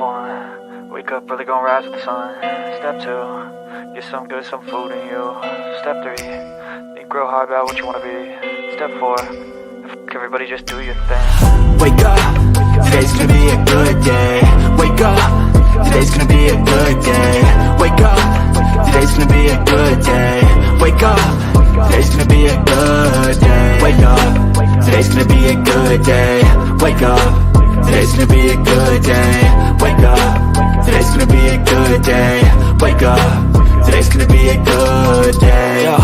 one, wake up early, gon' rise with the sun. Step two, get some good, some food in you. Step three, think real hard about what you wanna be. Step four, everybody just do your thing. Wake up, today's gonna be a good day. Wake up, today's gonna be a good day. Wake up, today's gonna be a good day. Wake up, today's gonna be a good day. Wake up, today's gonna be a good day. Wake up, today's gonna be a good day. Wake up, today's gonna be a good day. Wake up, today's gonna be a good day. Yo,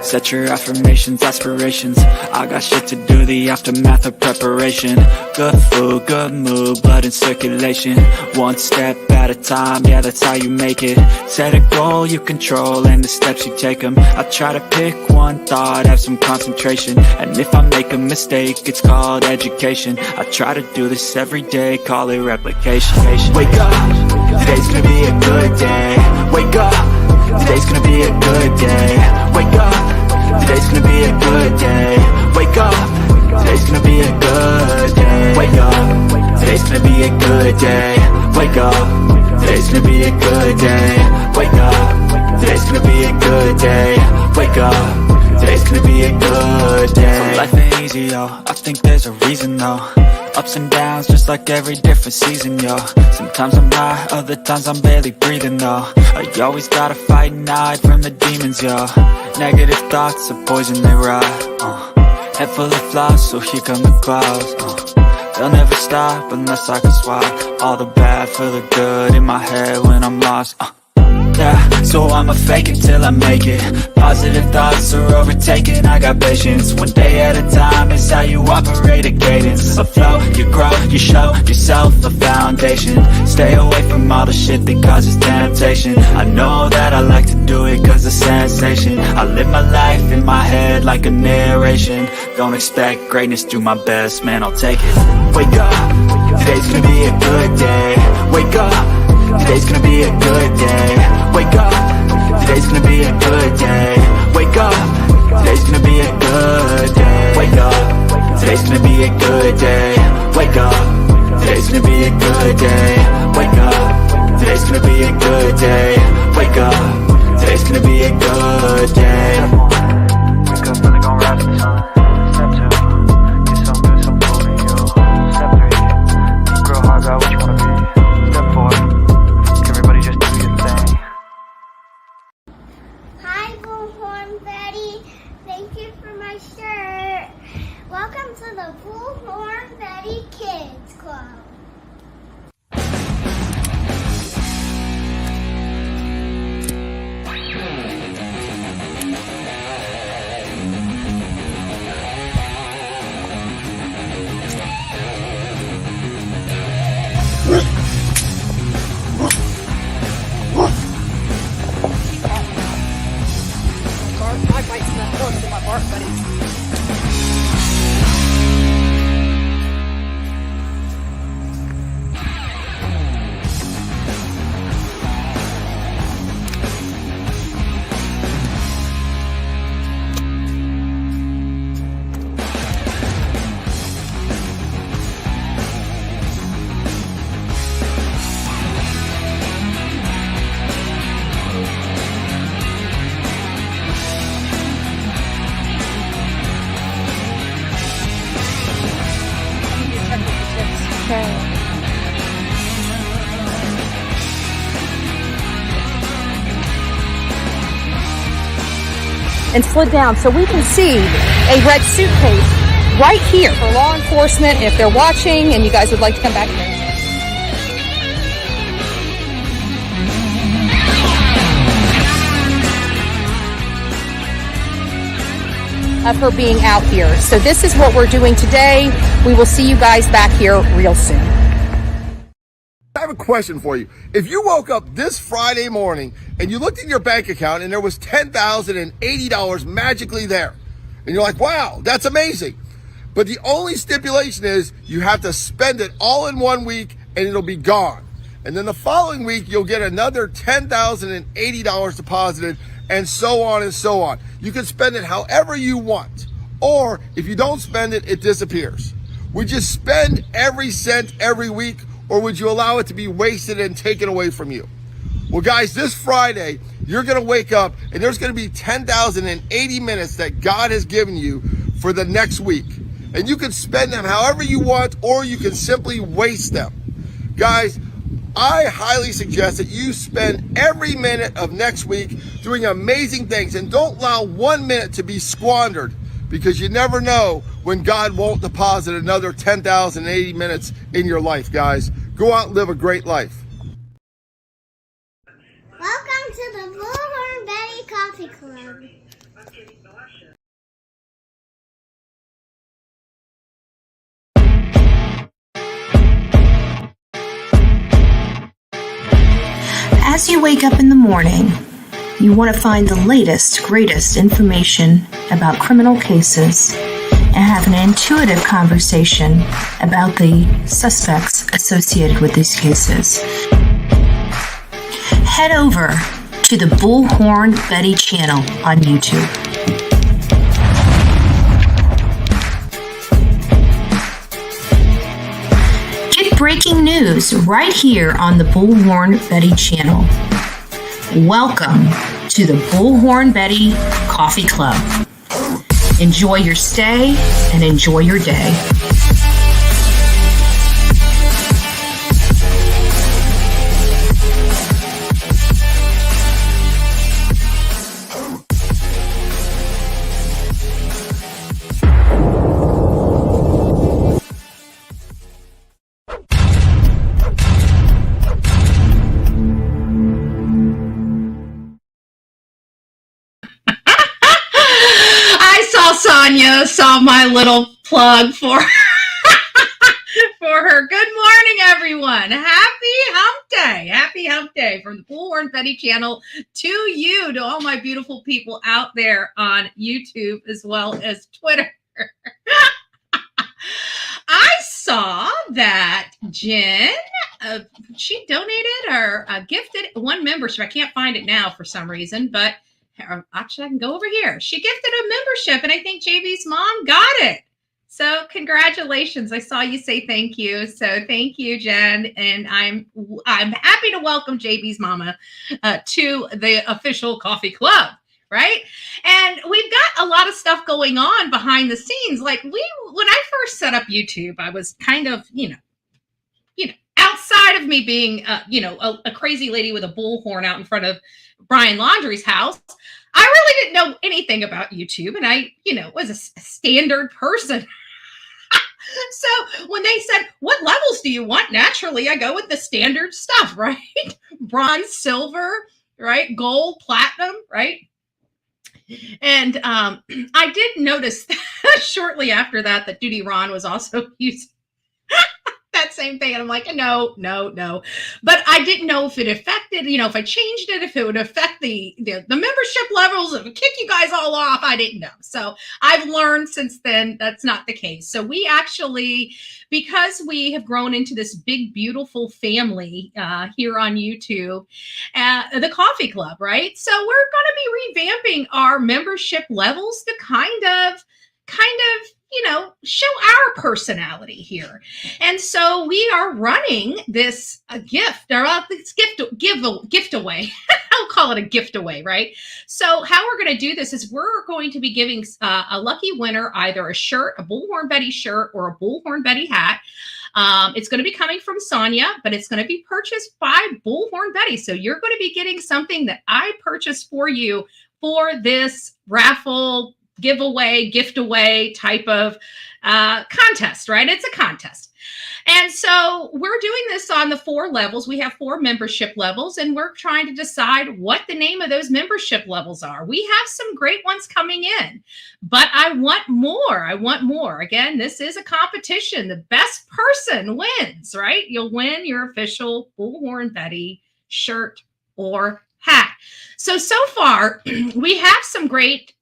set your affirmations, aspirations. I got shit to do, the aftermath of preparation. Good food, good mood, blood in circulation. One step at a time, yeah, that's how you make it. Set a goal you control and the steps you take them. I try to pick one thought, have some concentration. And if I make a mistake, it's called education. I try to do this every day, call it replication. Wake up, today's gonna be a good day. Wake up, today's gonna be a good day. Wake up, today's gonna be a good day. Wake up, today's gonna be a good day. Wake up, today's gonna be a good day. Wake up, today's gonna be a good day. Wake up, today's gonna be a good day. Wake up, today's gonna be a good day. So life ain't easy, yo, I think there's a reason though. Ups and downs, just like every different season, yo. Sometimes I'm high, other times I'm barely breathing, though. I always gotta fight and hide from the demons, yo. Negative thoughts are poison, they rot. Head full of flies, so here come the clouds. They'll never stop unless I can swap all the bad for the good in my head when I'm lost. Yeah, so I'ma fake it till I make it. Positive thoughts are overtaken, I got patience. One day at a time is how you operate a cadence. A flow, you grow, you show yourself a foundation. Stay away from all the shit that causes temptation. I know that I like to do it cause it's sensation. I live my life in my head like a narration. Don't expect greatness, do my best, man, I'll take it. Wake up, today's gonna be a good day. Wake up, today's gonna be a good day. Wake up, today's gonna be a good day. Wake up, today's gonna be a good day. Wake up, today's gonna be a good day. Wake up, today's gonna be a good day. Wake up, today's gonna be a good day. Wake up, today's gonna be a good day. Wake up, really gon' rise with the sun. Step two, get some good, some food in you. Step three, think real hard about what you wanna be. Step four, everybody just do your thing. Hi, Bullhorn Betty. Thank you for my shirt. Welcome to the Bullhorn Betty Kids Club. And slid down so we can see a red suitcase right here for law enforcement if they're watching and you guys would like to come back here. Of her being out here. So this is what we're doing today. We will see you guys back here real soon. I have a question for you. If you woke up this Friday morning and you looked in your bank account and there was $10,080 magically there, and you're like, wow, that's amazing. But the only stipulation is you have to spend it all in 1 week and it'll be gone. And then the following week, you'll get another $10,080 deposited, and so on and so on. You can spend it however you want. Or if you don't spend it, it disappears. We just spend every cent every week, or would you allow it to be wasted and taken away from you? Well, guys, this Friday, you're going to wake up and there's going to be 10,080 minutes that God has given you for the next week. And you can spend them however you want, or you can simply waste them. Guys, I highly suggest that you spend every minute of next week doing amazing things, and don't allow 1 minute to be squandered, because you never know when God won't deposit another 10,080 minutes in your life, guys. Go out and live a great life. Welcome to the Bullhorn Betty Coffee Club. As you wake up in the morning, you want to find the latest, greatest information about criminal cases and have an intuitive conversation about the suspects associated with these cases. Head over to the Bullhorn Betty channel on YouTube. Get breaking news right here on the Bullhorn Betty channel. Welcome to the Bullhorn Betty Coffee Club. Enjoy your stay and enjoy your day. Sonia saw my little plug for her. Good morning, everyone. Happy hump day. Happy hump day from the Bullhorn Betty channel to you, to all my beautiful people out there on YouTube as well as Twitter. I saw that Jen, she donated or gifted one membership. I can't find it now for some reason, but actually, I can go over here. She gifted a membership, and I think JB's mom got it. So congratulations. I saw you say thank you. So thank you, Jen. And I'm happy to welcome JB's mama to the official coffee club, right? And we've got a lot of stuff going on behind the scenes. Like when I first set up YouTube, I was kind of, outside of me being, a crazy lady with a bullhorn out in front of Brian Laundrie's house, I really didn't know anything about YouTube, and I, was a standard person. So when they said, what levels do you want? Naturally, I go with the standard stuff, right? Bronze, silver, right? Gold, platinum, right? And I did notice shortly after that Duty Ron was also using that same thing. And I'm like, no. But I didn't know if it affected, if I changed it, if it would affect the membership levels, if it would kick you guys all off. I didn't know. So I've learned since then that's not the case. So we actually, because we have grown into this big, beautiful family here on YouTube, the Coffee Club, right? So we're going to be revamping our membership levels to kind of show our personality here. And so we are running this gift away. I'll call it a gift away, right? So how we're going to do this is we're going to be giving a lucky winner either a shirt, a Bullhorn Betty shirt, or a Bullhorn Betty hat. It's going to be coming from Sonia, but it's going to be purchased by Bullhorn Betty. So you're going to be getting something that I purchased for you for this raffle giveaway, gift away type of contest, right? It's a contest. And so we're doing this on the 4 levels. We have 4 membership levels, and we're trying to decide what the name of those membership levels are. We have some great ones coming in, but I want more. Again, this is a competition. The best person wins, right? You'll win your official Bullhorn Betty shirt or hat. So far, we have some great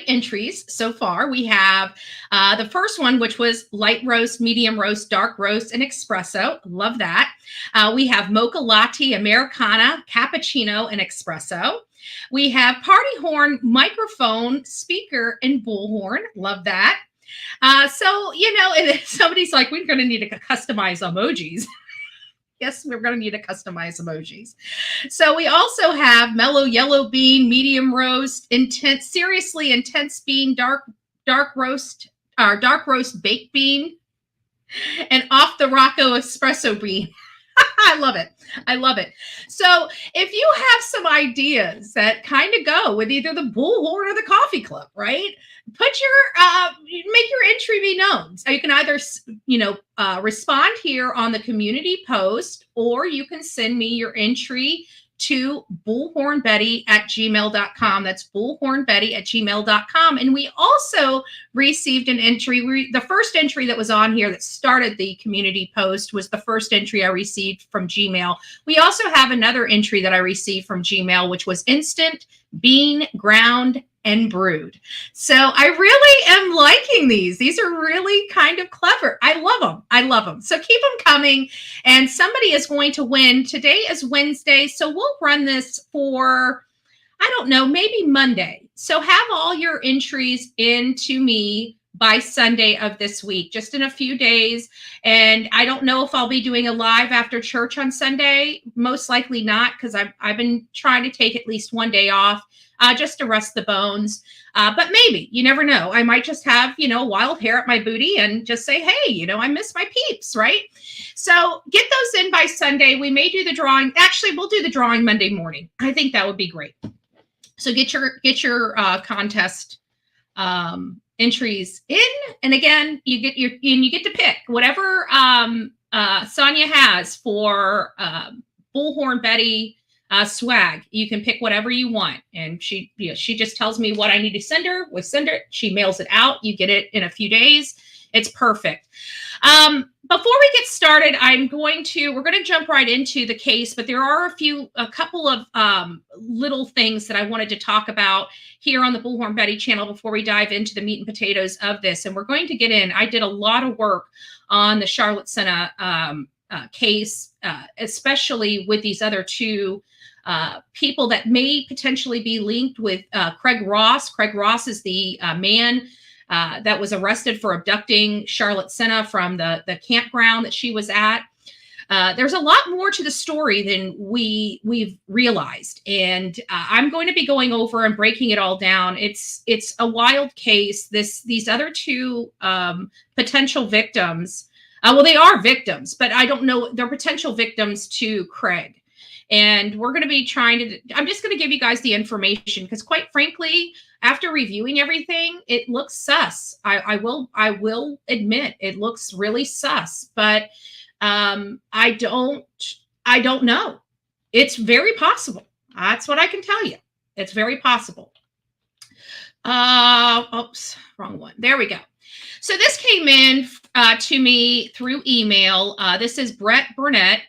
entries so far. We have the first one, which was light roast, medium roast, dark roast, and espresso. Love that. We have mocha latte, Americana, cappuccino, and espresso. We have party horn, microphone, speaker, and bullhorn. Love that. So, and then somebody's like, we're going to need to customize emojis. Yes, we're going to need to customize emojis. So we also have mellow yellow bean, medium roast, intense, seriously intense bean, dark roast baked bean, and off the Rocco espresso bean. I love it. I love it. So if you have some ideas that kind of go with either the Bullhorn or the coffee club, right? Make your entry be known. So you can either, respond here on the community post, or you can send me your entry to bullhornbetty@gmail.com. That's bullhornbetty@gmail.com. And we also received an entry. The first entry that was on here that started the community post was the first entry I received from Gmail. We also have another entry that I received from Gmail, which was instant bean ground and brewed. So I really am liking these. These are really kind of clever. I love them. I love them. So keep them coming. And somebody is going to win. Today is Wednesday. So we'll run this for, I don't know, maybe Monday. So have all your entries into me by Sunday of this week, just in a few days. And I don't know if I'll be doing a live after church on Sunday. Most likely not, because I've been trying to take at least one day off just to rest the bones. But maybe, you never know. I might just have, wild hair at my booty and just say, hey, I miss my peeps, right? So get those in by Sunday. We may do the drawing. Actually, we'll do the drawing Monday morning. I think that would be great. So get your contest entries in, and again, you get to pick whatever Sonia has for Bullhorn Betty swag. You can pick whatever you want, and she just tells me what I need to send her. We send it. She mails it out. You get it in a few days. It's perfect. Before we get started, we're going to jump right into the case, but there are a couple of little things that I wanted to talk about here on the Bullhorn Betty channel before we dive into the meat and potatoes of this. And we're going to get in. I did a lot of work on the Charlotte Sena case, especially with these other two people that may potentially be linked with Craig Ross. Craig Ross is the man that was arrested for abducting Charlotte Sena from the campground that she was at. There's a lot more to the story than we've realized, and I'm going to be going over and breaking it all down. It's a wild case. These other two potential victims, well, they are victims, but I don't know, they're potential victims to Craig. And we're going to be I'm just going to give you guys the information because, quite frankly, after reviewing everything, it looks sus. I will admit it looks really sus, but I don't know. It's very possible. That's what I can tell you. It's very possible. Oops, wrong one. There we go. So this came in to me through email. This is Brett Burnett.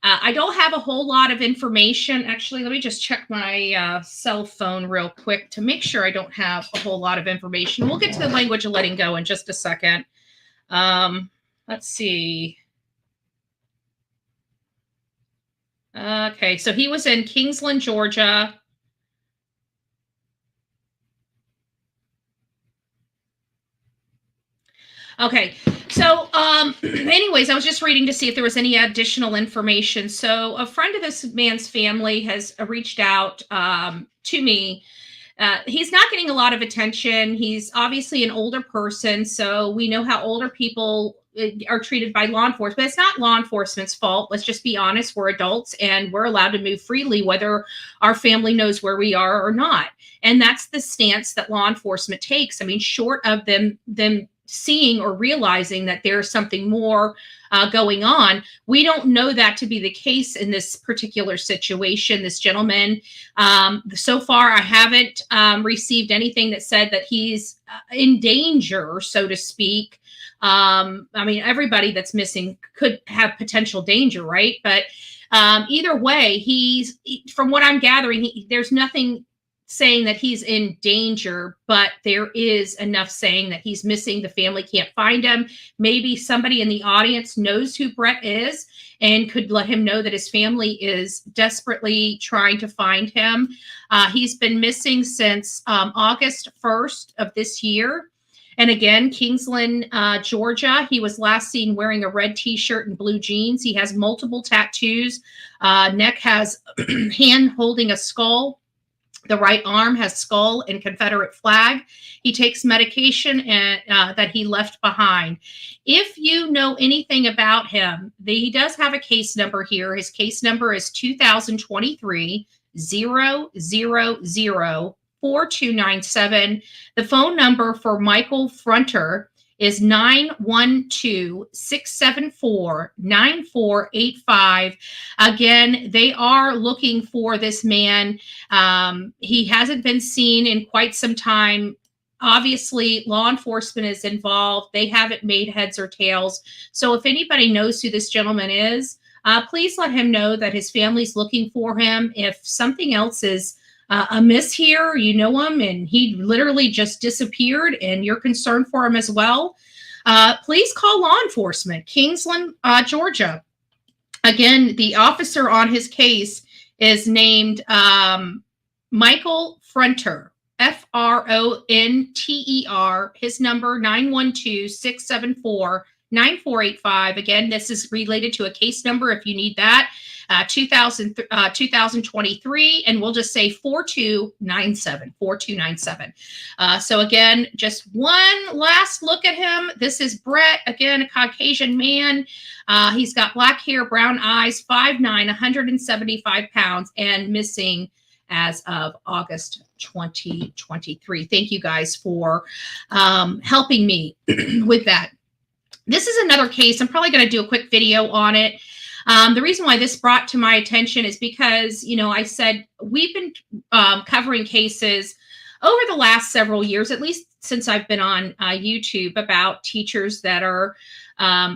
I don't have a whole lot of information. Actually, let me just check my cell phone real quick to make sure I don't have a whole lot of information. We'll get to the language of letting go in just a second. Let's see. Okay, so he was in Kingsland, Georgia. Okay, so anyways, I was just reading to see if there was any additional information. So a friend of this man's family has reached out to me. He's not getting a lot of attention. He's obviously an older person, so we know how older people are treated by law enforcement. But it's not law enforcement's fault. Let's just be honest. We're adults, and we're allowed to move freely, whether our family knows where we are or not. And that's the stance that law enforcement takes. I mean, short of them seeing or realizing that there's something more going on. We don't know that to be the case in this particular situation. This gentleman, so far, I haven't received anything that said that he's in danger, so to speak. I mean, everybody that's missing could have potential danger, right? But either way, from what I'm gathering, there's nothing saying that he's in danger, but there is enough saying that he's missing. The family can't find him. Maybe somebody in the audience knows who Brett is and could let him know that his family is desperately trying to find him. He's been missing since August 1st of this year. And again, Kingsland, Georgia. He was last seen wearing a red t-shirt and blue jeans. He has multiple tattoos. Neck has hand holding a skull. The right arm has skull and Confederate flag. He takes medication that he left behind. If you know anything about him, he does have a case number here. His case number is 2023 000 4297. The phone number for Michael Frunter is 912-674-9485. Again, they are looking for this man. He hasn't been seen in quite some time. Obviously, law enforcement is involved. They haven't made heads or tails. So if anybody knows who this gentleman is, please let him know that his family's looking for him. If something else is amiss here, you know him, and he literally just disappeared, and you're concerned for him as well, please call law enforcement, Kingsland, Georgia. Again, the officer on his case is named Michael Frunter, Fronter. His number 912-674-9485. Again, this is related to a case number if you need that. 2023, and we'll just say 4297. So again, just one last look at him. This is Brett, again, a Caucasian man. He's got black hair, brown eyes, 5'9", 175 pounds, and missing as of August 2023. Thank you guys for helping me with that. This is another case. I'm probably going to do a quick video on it. The reason why this brought to my attention is because, you know, I said we've been covering cases over the last several years, at least since I've been on YouTube, about teachers that are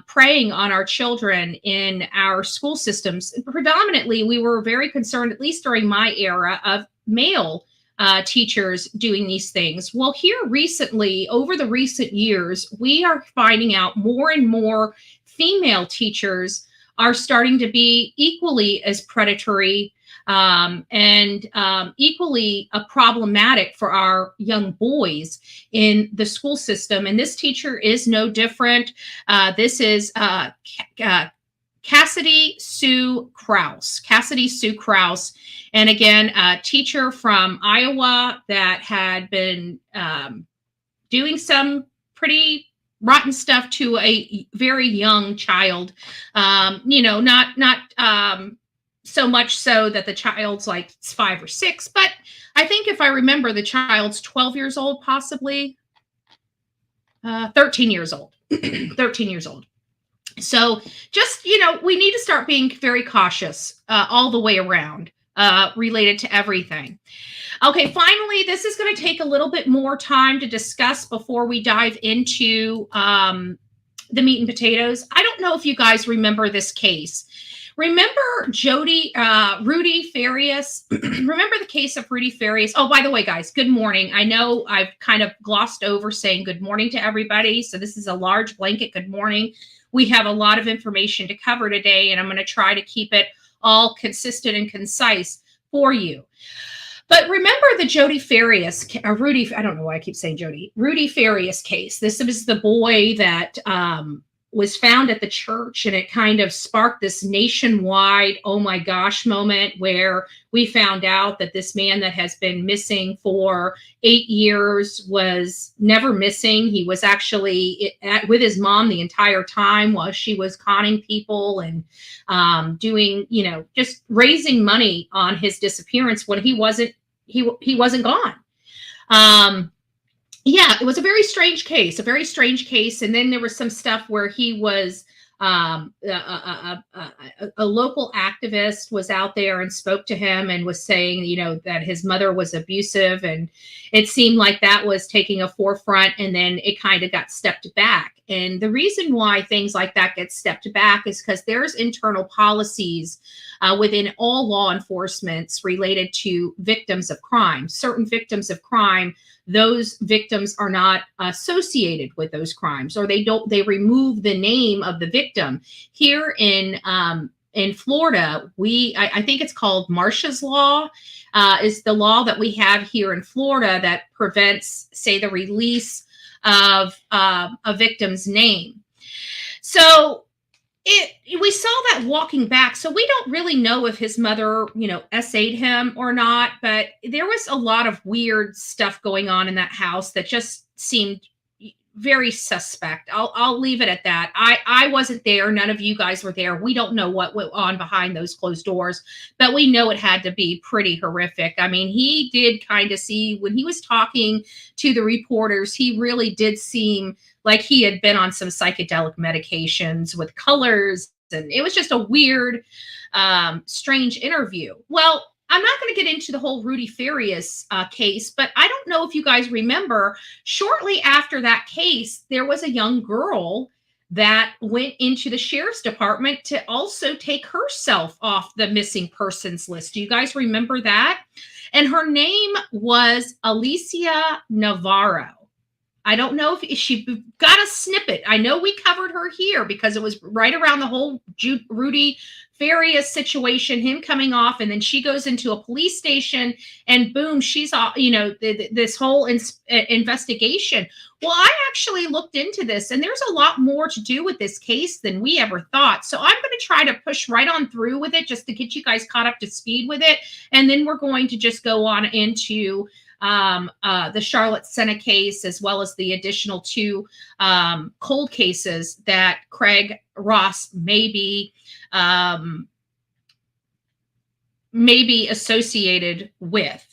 preying on our children in our school systems. Predominantly, we were very concerned, at least during my era, of male teachers doing these things. Well, here recently, over the recent years, we are finding out more and more female teachers are starting to be equally as predatory and equally problematic for our young boys in the school system. And this teacher is no different. This is Cassidy Sue Krause. And again, a teacher from Iowa that had been doing some pretty rotten stuff to a very young child. You know, not so much so that the child's like 5 or 6, but I think if I remember, the child's 12 years old, possibly 13 years old. 13 years old. So just, you know, we need to start being very cautious all the way around related to everything. Okay, finally, this is going to take a little bit more time to discuss before we dive into the meat and potatoes. I don't know if you guys remember this case. Remember Rudy Farias? Remember the case of Rudy Farias? Oh, by the way, guys, good morning. I know I've kind of glossed over saying good morning to everybody. So this is a large blanket good morning. We have a lot of information to cover today, and I'm going to try to keep it all consistent and concise for you. But remember the Rudy Farias case. This is the boy that was found at the church, and it kind of sparked this nationwide, oh my gosh moment, where we found out that this man that has been missing for 8 years was never missing. He was actually with his mom the entire time while she was conning people and doing, you know, just raising money on his disappearance when he wasn't gone. Yeah, it was a very strange case. And then there was some stuff where he was a local activist was out there and spoke to him and was saying, you know, that his mother was abusive, and it seemed like that was taking a forefront, and then it kind of got stepped back. And the reason why things like that get stepped back is because there's internal policies within all law enforcements related to victims of crime. Certain victims of crime, those victims are not associated with those crimes, or they remove the name of the victim. Here in Florida, I think it's called Marcia's Law, is the law that we have here in Florida that prevents, say, the release of a victim's name. So we saw that walking back. So we don't really know if his mother, essayed him or not, but there was a lot of weird stuff going on in that house that just seemed very suspect. I'll leave it at that. I wasn't there. None of you guys were there. We don't know what went on behind those closed doors, but we know it had to be pretty horrific. I mean, he did kind of see, when he was talking to the reporters, he really did seem like he had been on some psychedelic medications with colors. And it was just a weird, strange interview. Well, I'm not going to get into the whole Rudy Farias case, but I don't know if you guys remember, shortly after that case, there was a young girl that went into the sheriff's department to also take herself off the missing persons list. Do you guys remember that? And her name was Alicia Navarro. I don't know if she got a snippet. I know we covered her here because it was right around the whole Rudy Farias situation, him coming off, and then she goes into a police station and boom, she's off, this whole investigation. Well, I actually looked into this and there's a lot more to do with this case than we ever thought. So I'm going to try to push right on through with it just to get you guys caught up to speed with it. And then we're going to just go on into the Charlotte Sena case, as well as the additional 2 cold cases that Craig Ross may be associated with.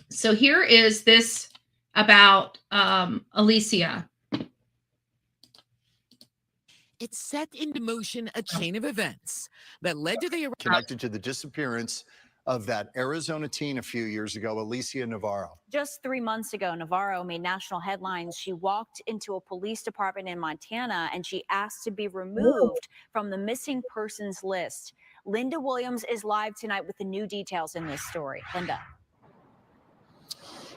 So here is this about Alicia. It set into motion a chain of events that led to the arrest. Connected to the disappearance of that Arizona teen a few years ago, Alicia Navarro. Just 3 months ago, Navarro made national headlines. She walked into a police department in Montana and she asked to be removed from the missing persons list. Linda Williams is live tonight with the new details in this story. Linda.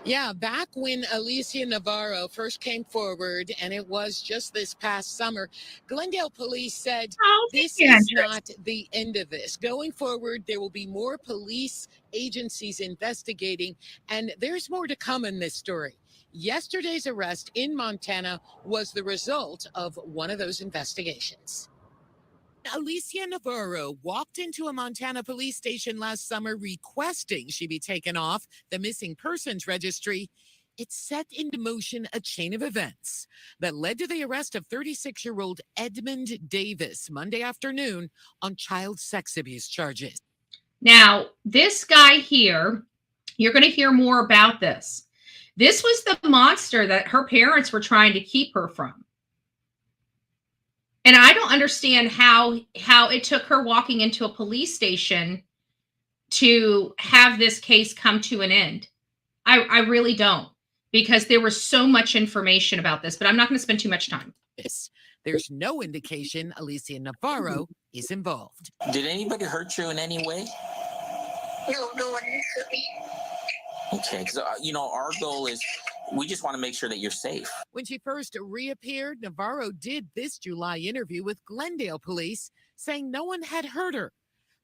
Yeah, back when Alicia Navarro first came forward, and it was just this past summer, Glendale police said this is not the end of this. Going forward, there will be more police agencies investigating, and there's more to come in this story. Yesterday's arrest in Montana was the result of one of those investigations. Alicia Navarro walked into a Montana police station last summer requesting she be taken off the missing persons registry. It set into motion a chain of events that led to the arrest of 36-year-old Edmund Davis Monday afternoon on child sex abuse charges. Now, this guy here, you're going to hear more about this. This was the monster that her parents were trying to keep her from. And I don't understand how it took her walking into a police station to have this case come to an end. I really don't, because there was so much information about this, but I'm not going to spend too much time. There's no indication Alicia Navarro is involved. Did anybody hurt you in any way? No, no one hurt me. Okay, because, our goal is we just want to make sure that you're safe. When she first reappeared, Navarro did this July interview with Glendale police, saying no one had hurt her.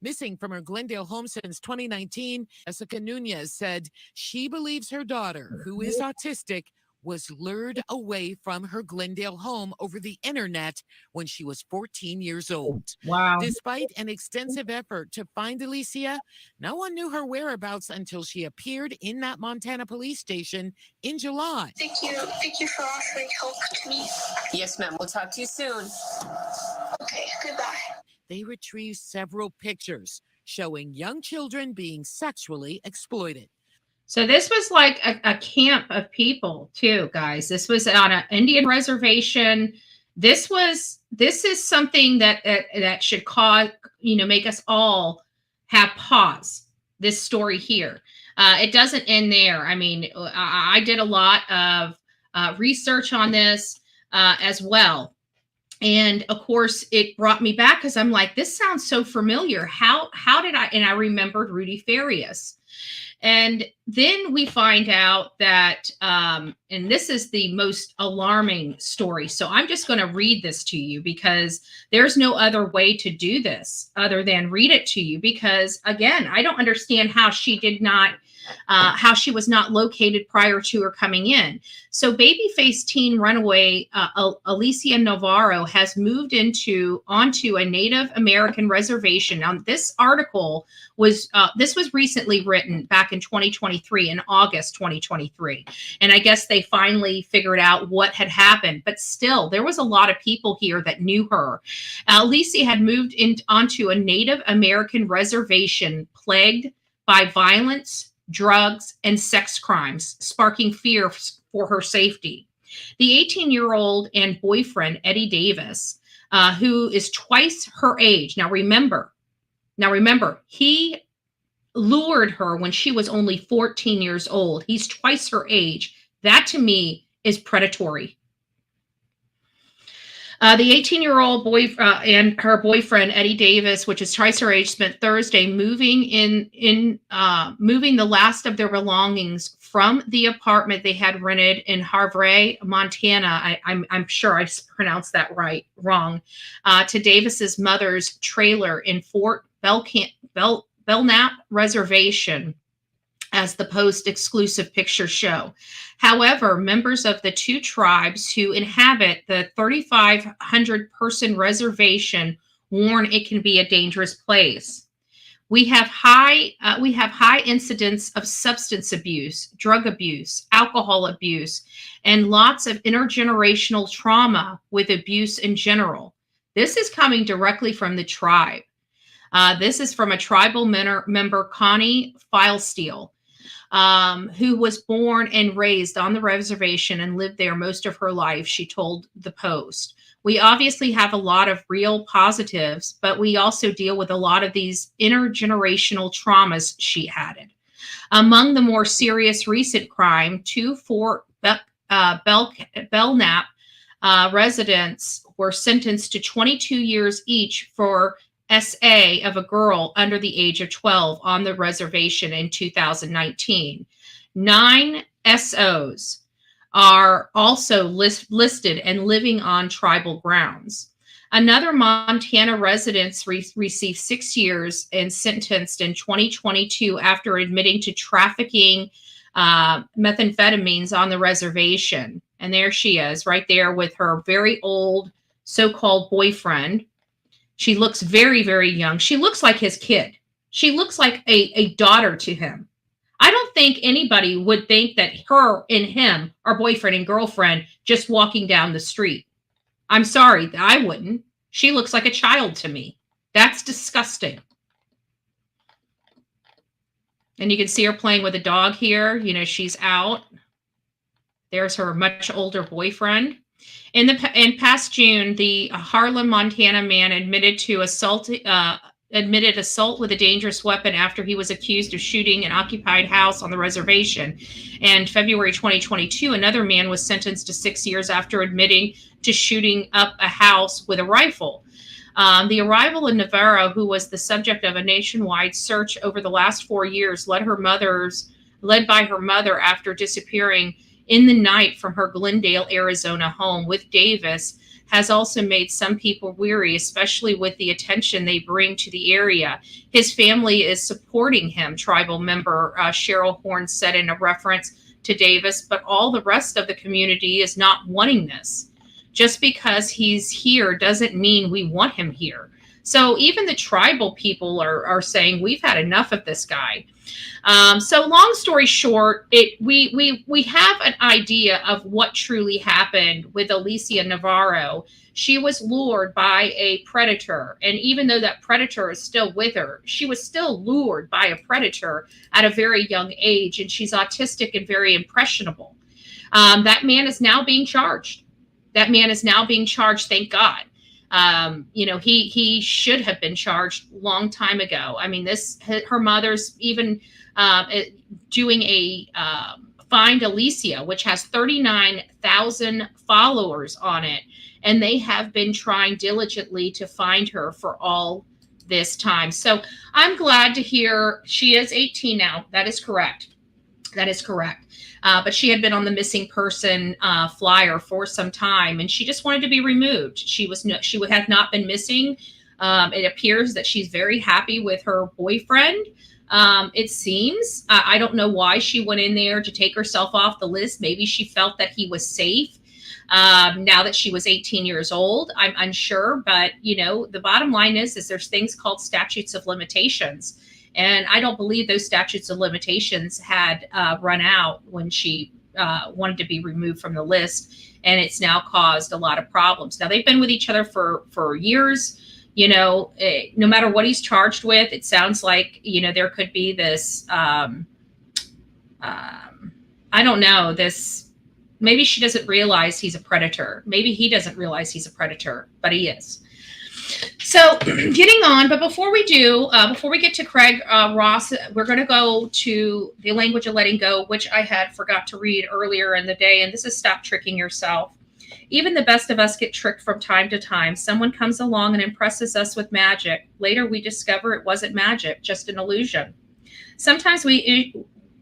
Missing from her Glendale home since 2019, Jessica Nunez said she believes her daughter, who is autistic, was lured away from her Glendale home over the internet when she was 14 years old. Wow. Despite an extensive effort to find Alicia, no one knew her whereabouts until she appeared in that Montana police station in July. Thank you. Thank you for offering help to me. Yes, ma'am. We'll talk to you soon. Okay, goodbye. They retrieved several pictures showing young children being sexually exploited. So this was like a camp of people too, guys. This was on an Indian reservation. This is something that should cause, make us all have pause. This story here. It doesn't end there. I mean, I did a lot of research on this as well. And of course, it brought me back because I'm like, this sounds so familiar. How did I? And I remembered Rudy Farias. And then we find out that, and this is the most alarming story. So I'm just going to read this to you because there's no other way to do this other than read it to you. Because again, I don't understand how she did not, how she was not located prior to her coming in. So babyface teen runaway Alicia Navarro has moved onto a Native American reservation. Now, this article was this was recently written back in 2023, in August 2023, and I guess they finally figured out what had happened. But still, there was a lot of people here that knew her. Alicia had moved onto a Native American reservation plagued by violence, drugs, and sex crimes, sparking fear for her safety. The 18-year-old and boyfriend, Eddie Davis, who is twice her age. Now remember, he lured her when she was only 14 years old. He's twice her age. That to me is predatory. The 18-year-old boy and her boyfriend Eddie Davis, which is twice her age, spent Thursday moving the last of their belongings from the apartment they had rented in Havre, Montana. I'm sure I pronounced that wrong. To Davis's mother's trailer in Fort Belknap Reservation, as the Post exclusive pictures show. However, members of the two tribes who inhabit the 3,500 person reservation warn it can be a dangerous place. We have high incidents of substance abuse, drug abuse, alcohol abuse, and lots of intergenerational trauma with abuse in general. This is coming directly from the tribe. This is from a tribal member, Connie Filesteel, who was born and raised on the reservation and lived there most of her life, she told the Post. We obviously have a lot of real positives, but we also deal with a lot of these intergenerational traumas, she added. Among the more serious recent crime, two Fort Belknap residents were sentenced to 22 years each for SA of a girl under the age of 12 on the reservation in 2019. 9 SOs are also listed and living on tribal grounds. Another Montana resident received 6 years and sentenced in 2022 after admitting to trafficking methamphetamines on the reservation. And there she is, right there with her very old so-called boyfriend. She looks very, very young. She looks like his kid. She looks like a daughter to him. I don't think anybody would think that her and him are boyfriend and girlfriend just walking down the street. I'm sorry, I wouldn't. She looks like a child to me. That's disgusting. And you can see her playing with a dog here. You know, she's out. There's her much older boyfriend. In past June, the Harlan, Montana man admitted assault with a dangerous weapon after he was accused of shooting an occupied house on the reservation. And February 2022, another man was sentenced to 6 years after admitting to shooting up a house with a rifle. The arrival of Navarro, who was the subject of a nationwide search over the last 4 years, led by her mother after disappearing in the night from her Glendale, Arizona home with Davis, has also made some people weary, especially with the attention they bring to the area. His family is supporting him, tribal member Cheryl Horn said in a reference to Davis, but all the rest of the community is not wanting this. Just because he's here doesn't mean we want him here. So even the tribal people are saying, we've had enough of this guy. So long story short, we have an idea of what truly happened with Alicia Navarro. She was lured by a predator. And even though that predator is still with her, she was still lured by a predator at a very young age. And she's autistic and very impressionable. That man is now being charged. Thank God. He should have been charged long time ago. I mean, her mother's even doing a Find Alicia, which has 39,000 followers on it. And they have been trying diligently to find her for all this time. So I'm glad to hear she is 18 now. That is correct. That is correct. But she had been on the missing person flyer for some time, and she just wanted to be removed. She had not been missing. It appears that she's very happy with her boyfriend. It seems. I don't know why she went in there to take herself off the list. Maybe she felt that he was safe. Now that she was 18 years old, I'm unsure. But, you know, the bottom line is there's things called statutes of limitations. And I don't believe those statutes of limitations had run out when she wanted to be removed from the list. And it's now caused a lot of problems. Now, they've been with each other for years. You know, no matter what he's charged with, it sounds like, you know, there could be this, I don't know, this, maybe she doesn't realize he's a predator. Maybe he doesn't realize he's a predator, but he is. So getting on, but before we get to Craig Ross, we're going to go to the language of letting go, which I had forgot to read earlier in the day. And this is stop tricking yourself. Even the best of us get tricked from time to time. Someone comes along and impresses us with magic. Later, we discover it wasn't magic, just an illusion. Sometimes the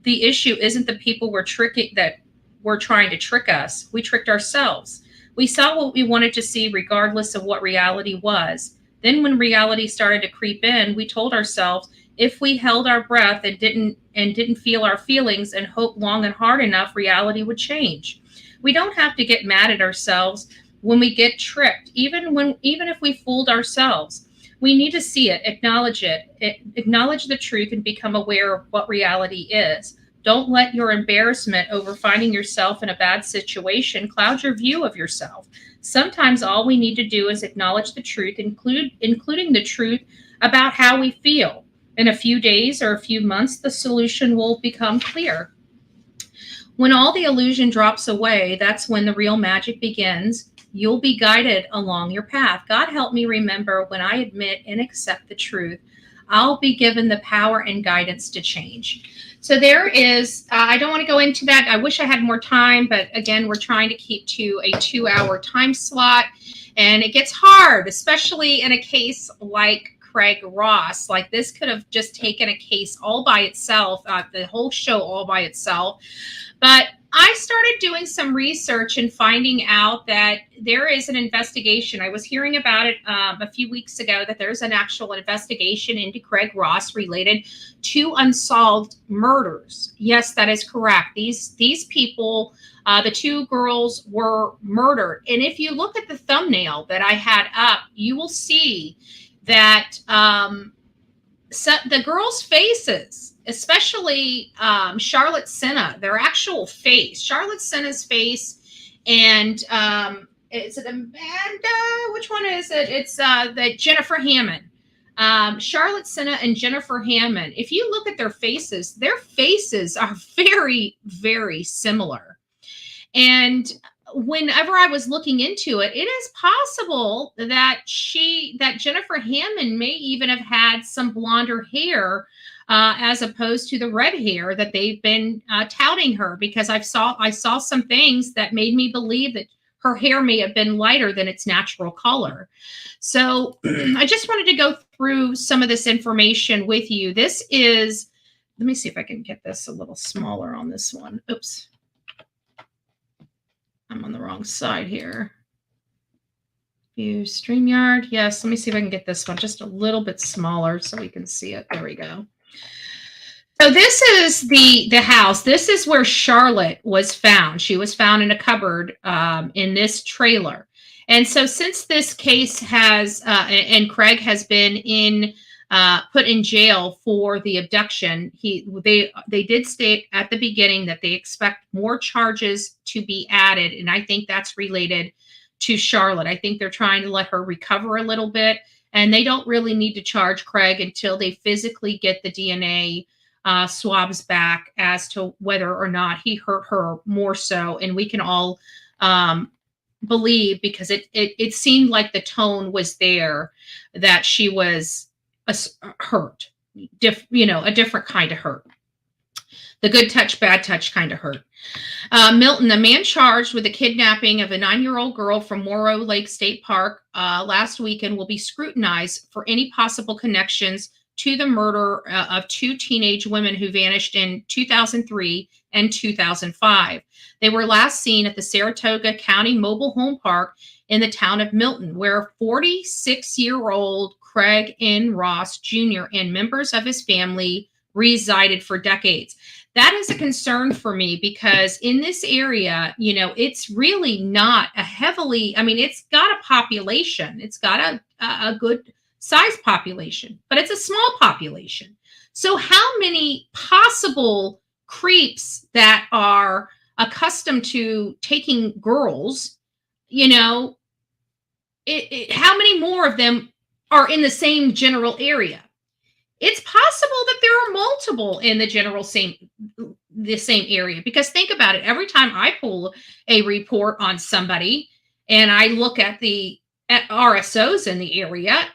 issue isn't the people we're trying to trick us. We tricked ourselves. We saw what we wanted to see regardless of what reality was. Then when reality started to creep in, we told ourselves if we held our breath and didn't feel our feelings and hope long and hard enough, reality would change. We don't have to get mad at ourselves when we get tricked, even if we fooled ourselves. We need to see it, acknowledge the truth, and become aware of what reality is. Don't let your embarrassment over finding yourself in a bad situation cloud your view of yourself. Sometimes all we need to do is acknowledge the truth, including the truth about how we feel. In a few days or a few months, the solution will become clear. When all the illusion drops away, that's when the real magic begins. You'll be guided along your path. God help me remember when I admit and accept the truth, I'll be given the power and guidance to change. So there is, I don't want to go into that. I wish I had more time, but again, we're trying to keep to a 2-hour time slot, and it gets hard, especially in a case like Craig Ross. Like, this could have just taken a case all by itself, the whole show all by itself. But I started doing some research and finding out that there is an investigation. I was hearing about it a few weeks ago, that there's an actual investigation into Craig Ross related to unsolved murders. Yes, that is correct. These people, the 2 girls, were murdered. And if you look at the thumbnail that I had up, you will see that the girls' faces, especially Charlotte Sena, their actual face, Charlotte Sena's face, and is it Amanda? Which one is it? It's the Jennifer Hammond. Charlotte Sena and Jennifer Hammond. If you look at their faces are very, very similar. And whenever I was looking into it, it is possible that Jennifer Hammond may even have had some blonder hair as opposed to the red hair that they've been touting her, because I saw some things that made me believe that her hair may have been lighter than its natural color. So I just wanted to go through some of this information with you. This is, let me see if I can get this a little smaller on this one. Oops. I'm on the wrong side here. View StreamYard. Yes, let me see if I can get this one just a little bit smaller so we can see it. There we go. So this is the house. This is where Charlotte was found. She was found in a cupboard in this trailer. And so since this case has, and Craig has been put in jail for the abduction, they did state at the beginning that they expect more charges to be added. And I think that's related to Charlotte. I think they're trying to let her recover a little bit. And they don't really need to charge Craig until they physically get the DNA swabs back as to whether or not he hurt her more so. And we can all believe, because it seemed like the tone was there, that she was hurt, a different kind of hurt. The good touch, bad touch kind of hurt. Milton, the man charged with the kidnapping of a 9-year-old girl from Morrow Lake State Park last weekend will be scrutinized for any possible connections to the murder of 2 teenage women who vanished in 2003 and 2005. They were last seen at the Saratoga County Mobile Home Park in the town of Milton, where 46-year-old Craig N. Ross Jr. and members of his family resided for decades. That is a concern for me because in this area, it's really not a heavily, it's got a population. It's got a good size population, but it's a small population. So how many possible creeps that are accustomed to taking girls, how many more of them are in the same general area? It's possible that there are multiple in the same area, because think about it. Every time I pull a report on somebody and I look at RSOs in the area,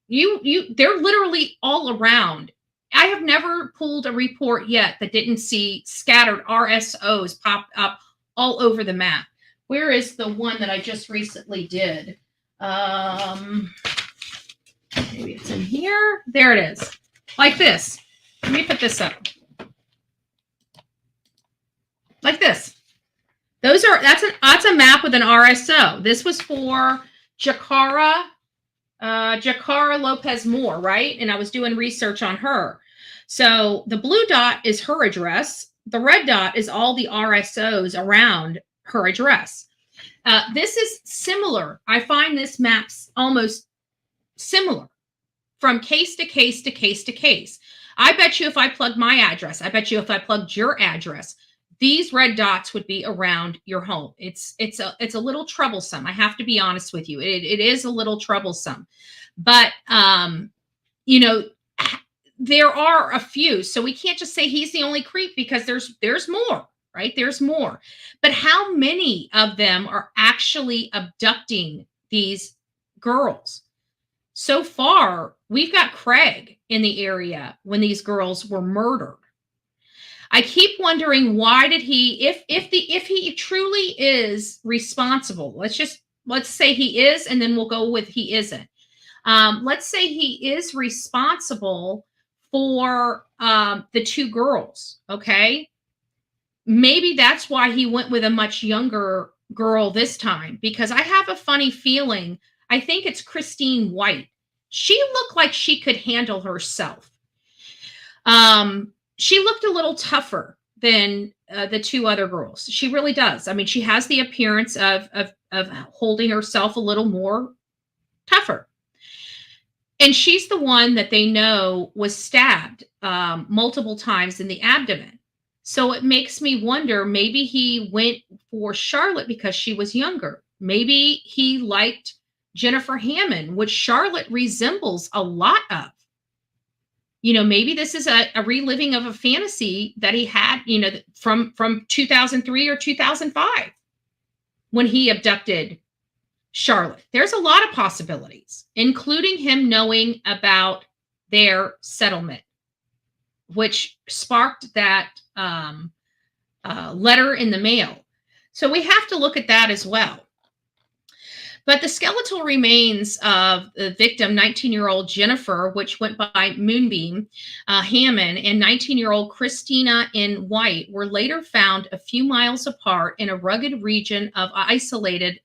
they're literally all around. I have never pulled a report yet that didn't see scattered RSOs pop up all over the map. Where is the one that I just recently did? Maybe it's in here. There it is. Like this. Let me put this up. Like this. That's a map with an RSO. This was for Jacara Lopez Moore, right? And I was doing research on her. So the blue dot is her address. The red dot is all the RSOs around her address. This is similar. I find this map's almost similar from case to case to case to case. I bet you if I plugged my address, I bet you if I plugged your address, these red dots would be around your home. It's a little troublesome. I have to be honest with you. It is a little troublesome, but there are a few. So we can't just say he's the only creep, because there's more, right? There's more. But how many of them are actually abducting these girls? So far, we've got Craig in the area when these girls were murdered. I keep wondering, why did he, if he truly is responsible, let's say he is, and then we'll go with he isn't. Let's say he is responsible for the 2 girls, okay? Maybe that's why he went with a much younger girl this time, because I have a funny feeling, I think it's Christine White. She looked like she could handle herself. She looked a little tougher than the 2 other girls. She really does. She has the appearance of holding herself a little more tougher. And she's the one that they know was stabbed multiple times in the abdomen. So it makes me wonder, maybe he went for Charlotte because she was younger. Maybe he liked Jennifer Hammond, which Charlotte resembles a lot of. Maybe this is a reliving of a fantasy that he had, from 2003 or 2005 when he abducted Charlotte. There's a lot of possibilities, including him knowing about their settlement, which sparked that letter in the mail. So we have to look at that as well. But the skeletal remains of the victim, 19-year-old Jennifer, which went by Moonbeam Hammond, and 19-year-old Christina N. White, were later found a few miles apart in a rugged region of isolated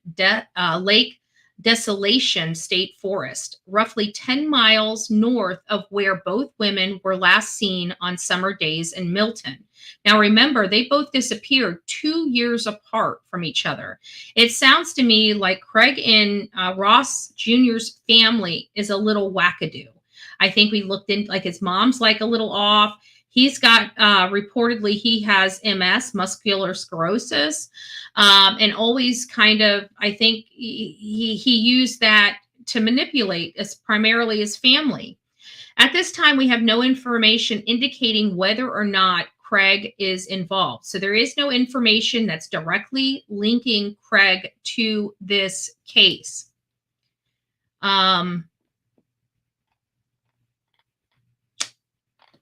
Lake Desolation State Forest, roughly 10 miles north of where both women were last seen on summer days in Milton. Now, remember, they both disappeared 2 years apart from each other. It sounds to me like Craig and Ross Jr.'s family is a little wackadoo. I think we looked in, like his mom's like a little off. He's got, reportedly, he has MS, muscular sclerosis, and always kind of, I think he used that to manipulate primarily his family. At this time, we have no information indicating whether or not Craig is involved. So there is no information that's directly linking Craig to this case.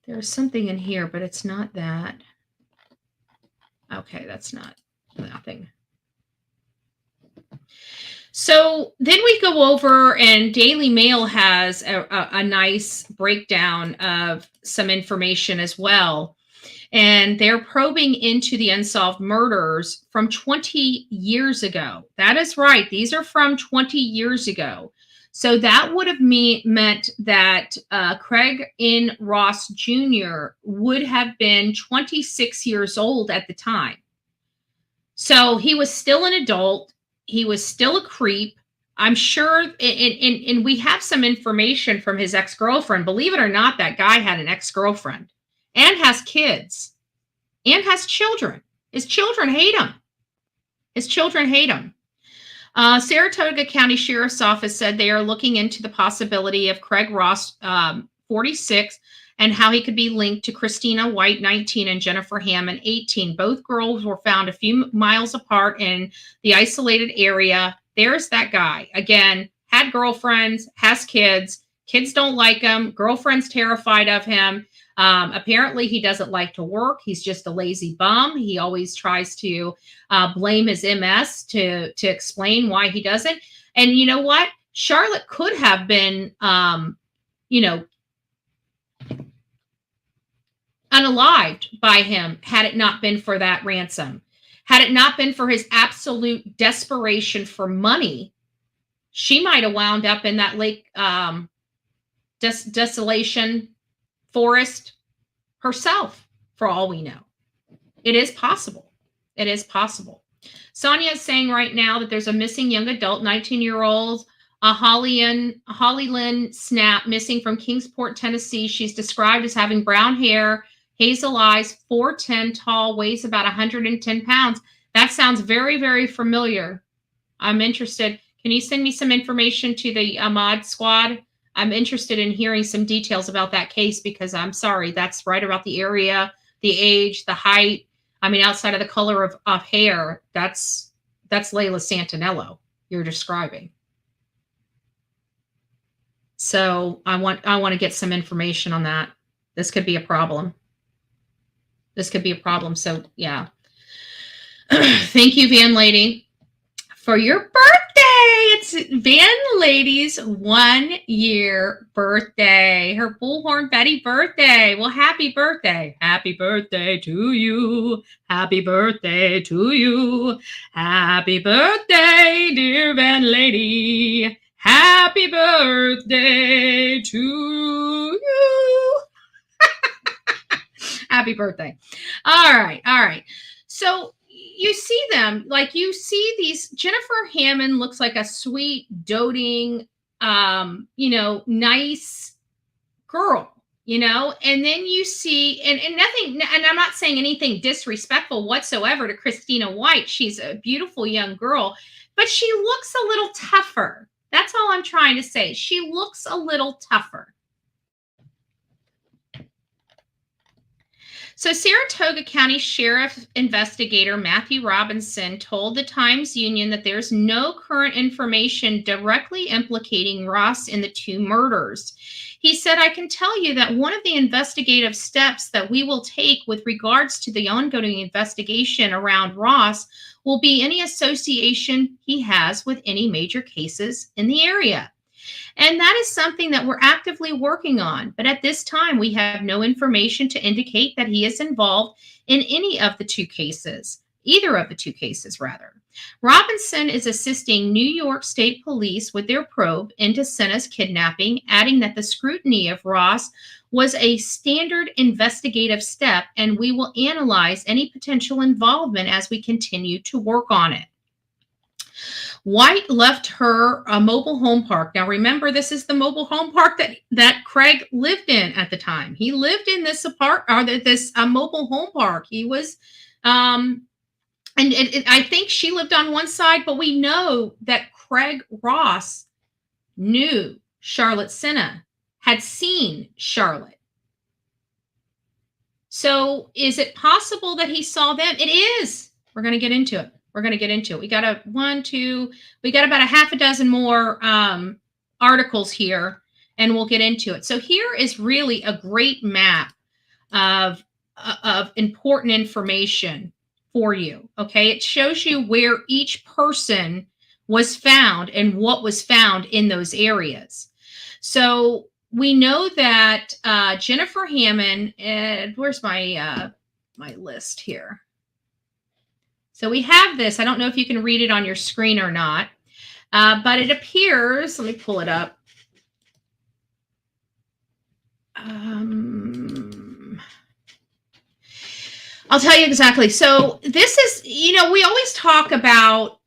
There's something in here, but it's not that. Okay, that's not nothing. So then we go over, and Daily Mail has a nice breakdown of some information as well. And they're probing into the unsolved murders from 20 years ago. That is right. These are from 20 years ago. So that would have meant that Craig N. Ross Jr. would have been 26 years old at the time. So he was still an adult. He was still a creep. I'm sure, and we have some information from his ex-girlfriend. Believe it or not, that guy had an ex-girlfriend and has kids and has children. His children hate him. His children hate him. Saratoga County Sheriff's Office said they are looking into the possibility of Craig Ross, 46, and how he could be linked to Christina White, 19, and Jennifer Hammond, 18. Both girls were found a few miles apart in the isolated area. There's that guy. Again, had girlfriends, has kids. Kids don't like him. Girlfriend's terrified of him. Apparently, he doesn't like to work. He's just a lazy bum. He always tries to blame his MS to explain why he doesn't. And you know what? Charlotte could have been, unalived by him had it not been for that ransom. Had it not been for his absolute desperation for money, she might have wound up in that lake desolation forest herself, for all we know. It is possible. It is possible. Sonia is saying right now that there's a missing young adult, 19-year-old Holly Lynn Snap, missing from Kingsport, Tennessee. She's described as having brown hair, hazel eyes, 4'10" tall, weighs about 110 pounds. That sounds very, very familiar. I'm interested. Can you send me some information to the Ahmad squad? I'm interested in hearing some details about that case, because I'm sorry, that's right about the area, the age, the height. I mean, outside of the color of hair, that's Layla Santinello you're describing. So I want to get some information on that. This could be a problem. This could be a problem. So yeah. Thank you, Van Lady, for your birthday. It's Van Lady's 1-year birthday. Her Bullhorn Betty birthday. Well, happy birthday. Happy birthday to you. Happy birthday to you. Happy birthday, dear Van Lady. Happy birthday to you. Happy birthday. All right. So you see them, like you see these, Jennifer Hammond looks like a sweet, doting, nice girl, and then you see, and nothing, and I'm not saying anything disrespectful whatsoever to Christina White. She's a beautiful young girl, but she looks a little tougher. That's all I'm trying to say. She looks a little tougher. So Saratoga County Sheriff Investigator Matthew Robinson told the Times-Union that there's no current information directly implicating Ross in the two murders. He said, I can tell you that one of the investigative steps that we will take with regards to the ongoing investigation around Ross will be any association he has with any major cases in the area. And that is something that we're actively working on. But at this time, we have no information to indicate that he is involved in any of the two cases, either of the two cases, rather. Robinson is assisting New York State Police with their probe into Sena's kidnapping, adding that the scrutiny of Ross was a standard investigative step, and we will analyze any potential involvement as we continue to work on it. White left her mobile home park. Now, remember, this is the mobile home park that Craig lived in at the time. He lived in this mobile home park. He was, I think she lived on one side, but we know that Craig Ross knew Charlotte Sena, had seen Charlotte. So, is it possible that he saw them? It is. We're going to get into it. We got about a half a dozen more articles here, and we'll get into it. So here is really a great map of important information for you. Okay. It shows you where each person was found and what was found in those areas. So we know that Jennifer Hammond, where's my my list here? So we have this. I don't know if you can read it on your screen or not, but it appears, let me pull it up. I'll tell you exactly. So this is, we always talk about,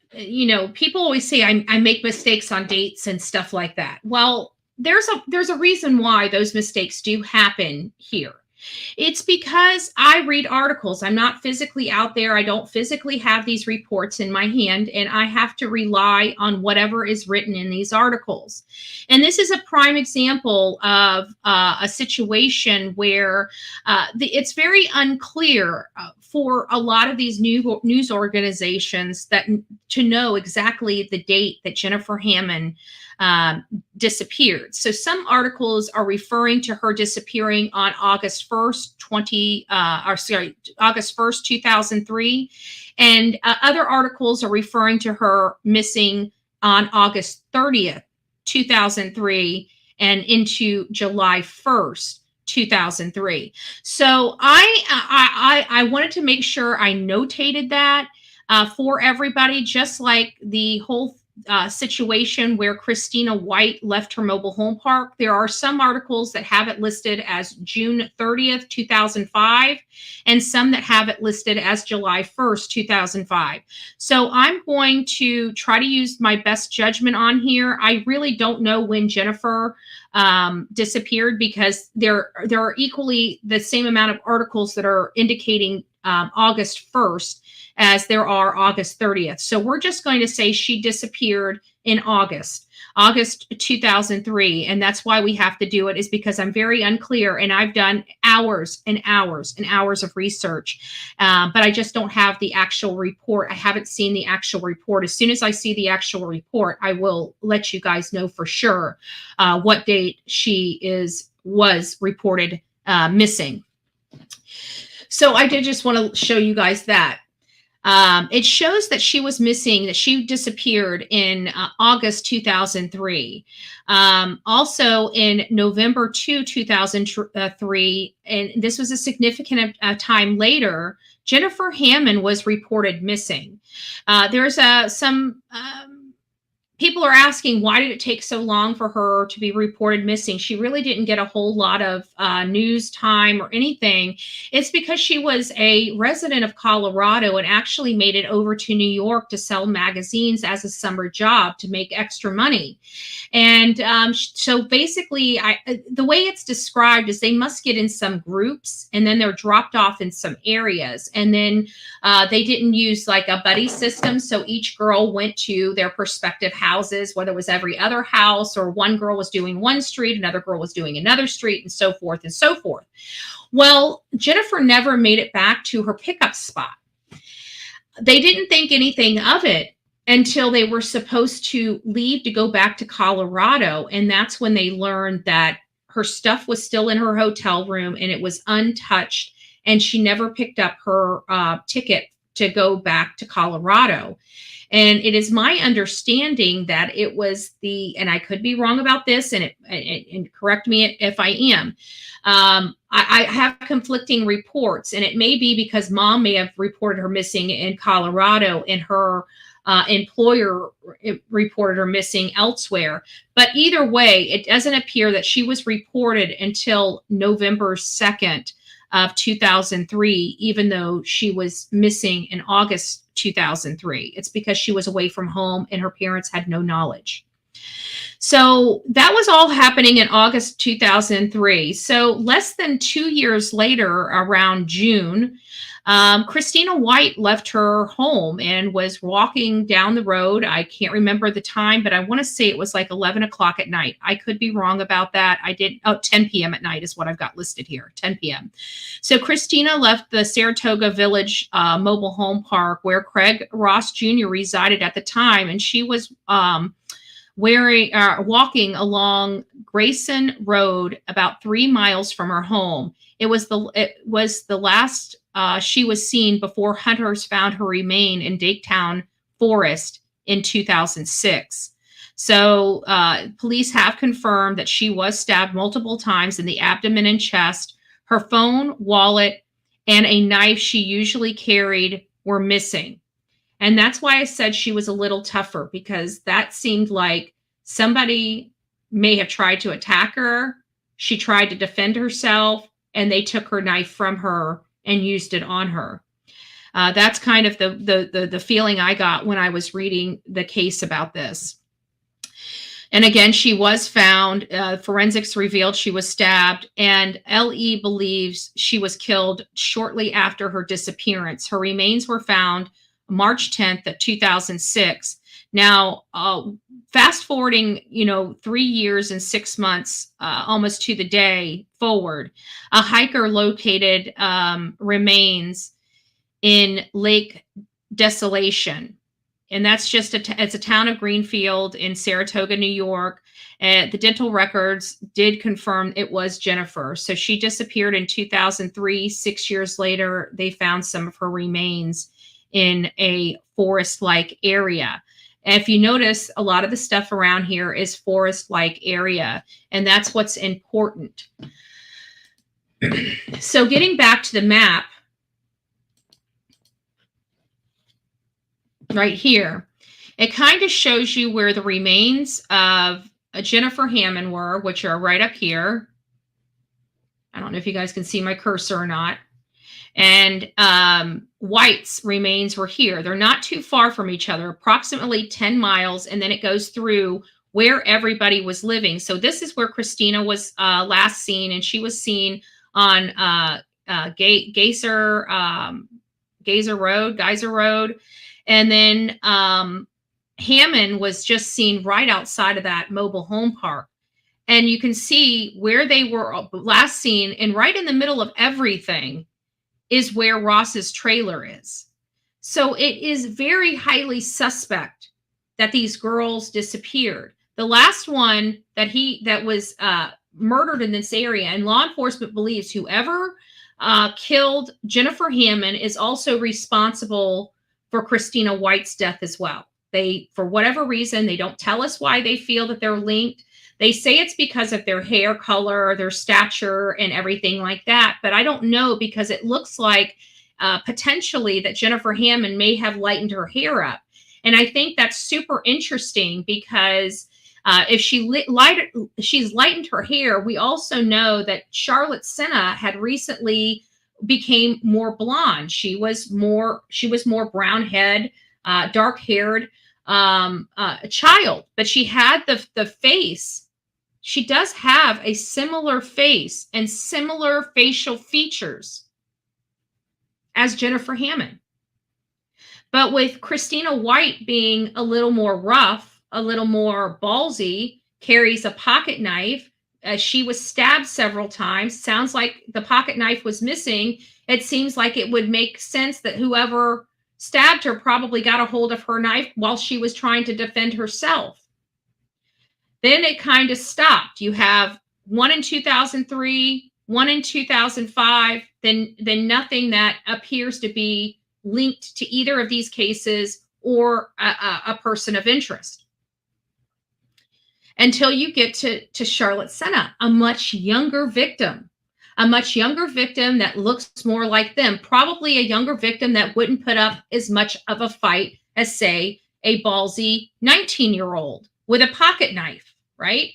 people always say I make mistakes on dates and stuff like that. Well, there's a reason why those mistakes do happen here. It's because I read articles. I'm not physically out there. I don't physically have these reports in my hand, and I have to rely on whatever is written in these articles. And this is a prime example of a situation where it's very unclear for a lot of these news organizations to know exactly the date that Jennifer Hammond disappeared. So some articles are referring to her disappearing on August 1st, August 1st, 2003. And other articles are referring to her missing on August 30th, 2003 and into July 1st, 2003. So I wanted to make sure I notated that for everybody, just like the whole situation where Christina White left her mobile home park. There are some articles that have it listed as June 30th, 2005, and some that have it listed as July 1st, 2005. So I'm going to try to use my best judgment on here. I really don't know when Jennifer disappeared, because there are equally the same amount of articles that are indicating August 1st as there are August 30th. So we're just going to say she disappeared in August 2003. And that's why we have to do it, is because I'm very unclear, and I've done hours and hours and hours of research, but I just don't have the actual report. I haven't seen the actual report. As soon as I see the actual report, I will let you guys know for sure what date she was reported missing. So I did just want to show you guys that. It shows that she was missing, that she disappeared in August 2003. Also in November 2, 2003, and this was a significant time later, Jennifer Hammond was reported missing. There's some people are asking, why did it take so long for her to be reported missing? She really didn't get a whole lot of news time or anything. It's because she was a resident of Colorado and actually made it over to New York to sell magazines as a summer job to make extra money. And so basically, the way it's described is they must get in some groups, and then they're dropped off in some areas. And then they didn't use like a buddy system. So each girl went to their respective houses, whether it was every other house, or one girl was doing one street, another girl was doing another street, and so forth and so forth. Well, Jennifer never made it back to her pickup spot. They didn't think anything of it until they were supposed to leave to go back to Colorado. And that's when they learned that her stuff was still in her hotel room and it was untouched. And she never picked up her ticket to go back to Colorado. And it is my understanding that it was and I could be wrong about this, and correct me if I am. I have conflicting reports, and it may be because mom may have reported her missing in Colorado and her employer reported her missing elsewhere. But either way, it doesn't appear that she was reported until November 2nd of 2003, even though she was missing in August 2003. It's because she was away from home and her parents had no knowledge. So that was all happening in August 2003. So less than 2 years later, around June, Christina White left her home and was walking down the road. I can't remember the time, but I want to say it was like 11 o'clock at night. I could be wrong about that. 10 p.m. at night is what I've got listed here, 10 p.m. So Christina left the Saratoga Village mobile home park where Craig Ross Jr. resided at the time, and she was walking along Grayson Road about 3 miles from her home. It was the last she was seen before hunters found her remain in Daketown Forest in 2006. So police have confirmed that she was stabbed multiple times in the abdomen and chest. Her phone, wallet, and a knife she usually carried were missing. And that's why I said she was a little tougher, because that seemed like somebody may have tried to attack her. She tried to defend herself, and they took her knife from her and used it on her. That's kind of the feeling I got when I was reading the case about this. And again, she was found. Forensics revealed she was stabbed, and LE believes she was killed shortly after her disappearance. Her remains were found March 10th of 2006. Now, fast forwarding, 3 years and 6 months, almost to the day forward, a hiker located remains in Lake Desolation. And that's just it's a town of Greenfield in Saratoga, New York. The dental records did confirm it was Jennifer. So she disappeared in 2003. 6 years later, they found some of her remains in a forest-like area. And if you notice, a lot of the stuff around here is forest-like area, and that's what's important. So getting back to the map, right here, it kind of shows you where the remains of Jennifer Hammond were, which are right up here. I don't know if you guys can see my cursor or not. And White's remains were here. They're not too far from each other, approximately 10 miles, and then it goes through where everybody was living. So this is where Christina was last seen, and she was seen on Geyser Road. And then Hammond was just seen right outside of that mobile home park. And you can see where they were last seen, and right in the middle of everything is where Ross's trailer is. So it is very highly suspect that these girls disappeared. The last one that was murdered in this area, and law enforcement believes whoever killed Jennifer Hammond is also responsible for Christina White's death as well. They, for whatever reason, they don't tell us why they feel that they're linked. They say it's because of their hair color, their stature, and everything like that. But I don't know, because it looks like potentially that Jennifer Hammond may have lightened her hair up. And I think that's super interesting, because if she's lightened her hair, we also know that Charlotte Sena had recently became more blonde. She was more brown head, dark haired child, but she had the face. She does have a similar face and similar facial features as Jennifer Hammond. But with Christina White being a little more rough, a little more ballsy, carries a pocket knife. She was stabbed several times. Sounds like the pocket knife was missing. It seems like it would make sense that whoever stabbed her probably got a hold of her knife while she was trying to defend herself. Then it kind of stopped. You have one in 2003, one in 2005, then nothing that appears to be linked to either of these cases or a person of interest. Until you get to Charlotte Sena, a much younger victim that looks more like them, probably a younger victim that wouldn't put up as much of a fight as, say, a ballsy 19-year-old with a pocket knife, right?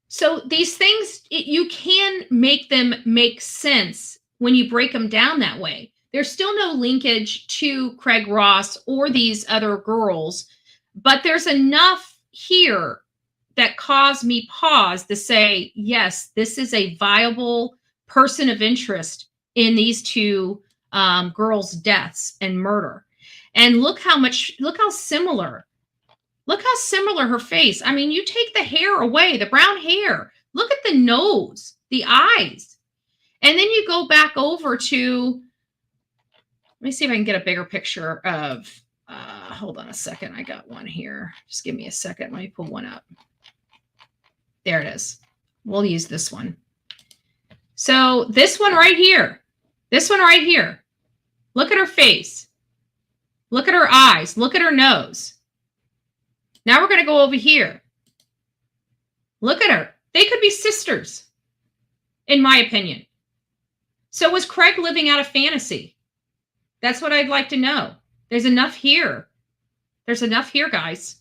So these things, you can make them make sense when you break them down that way. There's still no linkage to Craig Ross or these other girls, but there's enough here that caused me pause to say, yes, this is a viable person of interest in these two girls' deaths and murder. And look how similar her face. I mean, you take the hair away, the brown hair, look at the nose, the eyes. And then you go back over to, let me see if I can get a bigger picture of, hold on a second. I got one here. Just give me a second. Let me pull one up. There it is. We'll use this one. So this one right here, This one right here. Look at her face. Look at her eyes. Look at her nose. Now we're going to go over here. Look at her. They could be sisters, in my opinion. So was Craig living out a fantasy? That's what I'd like to know. There's enough here. There's enough here, guys.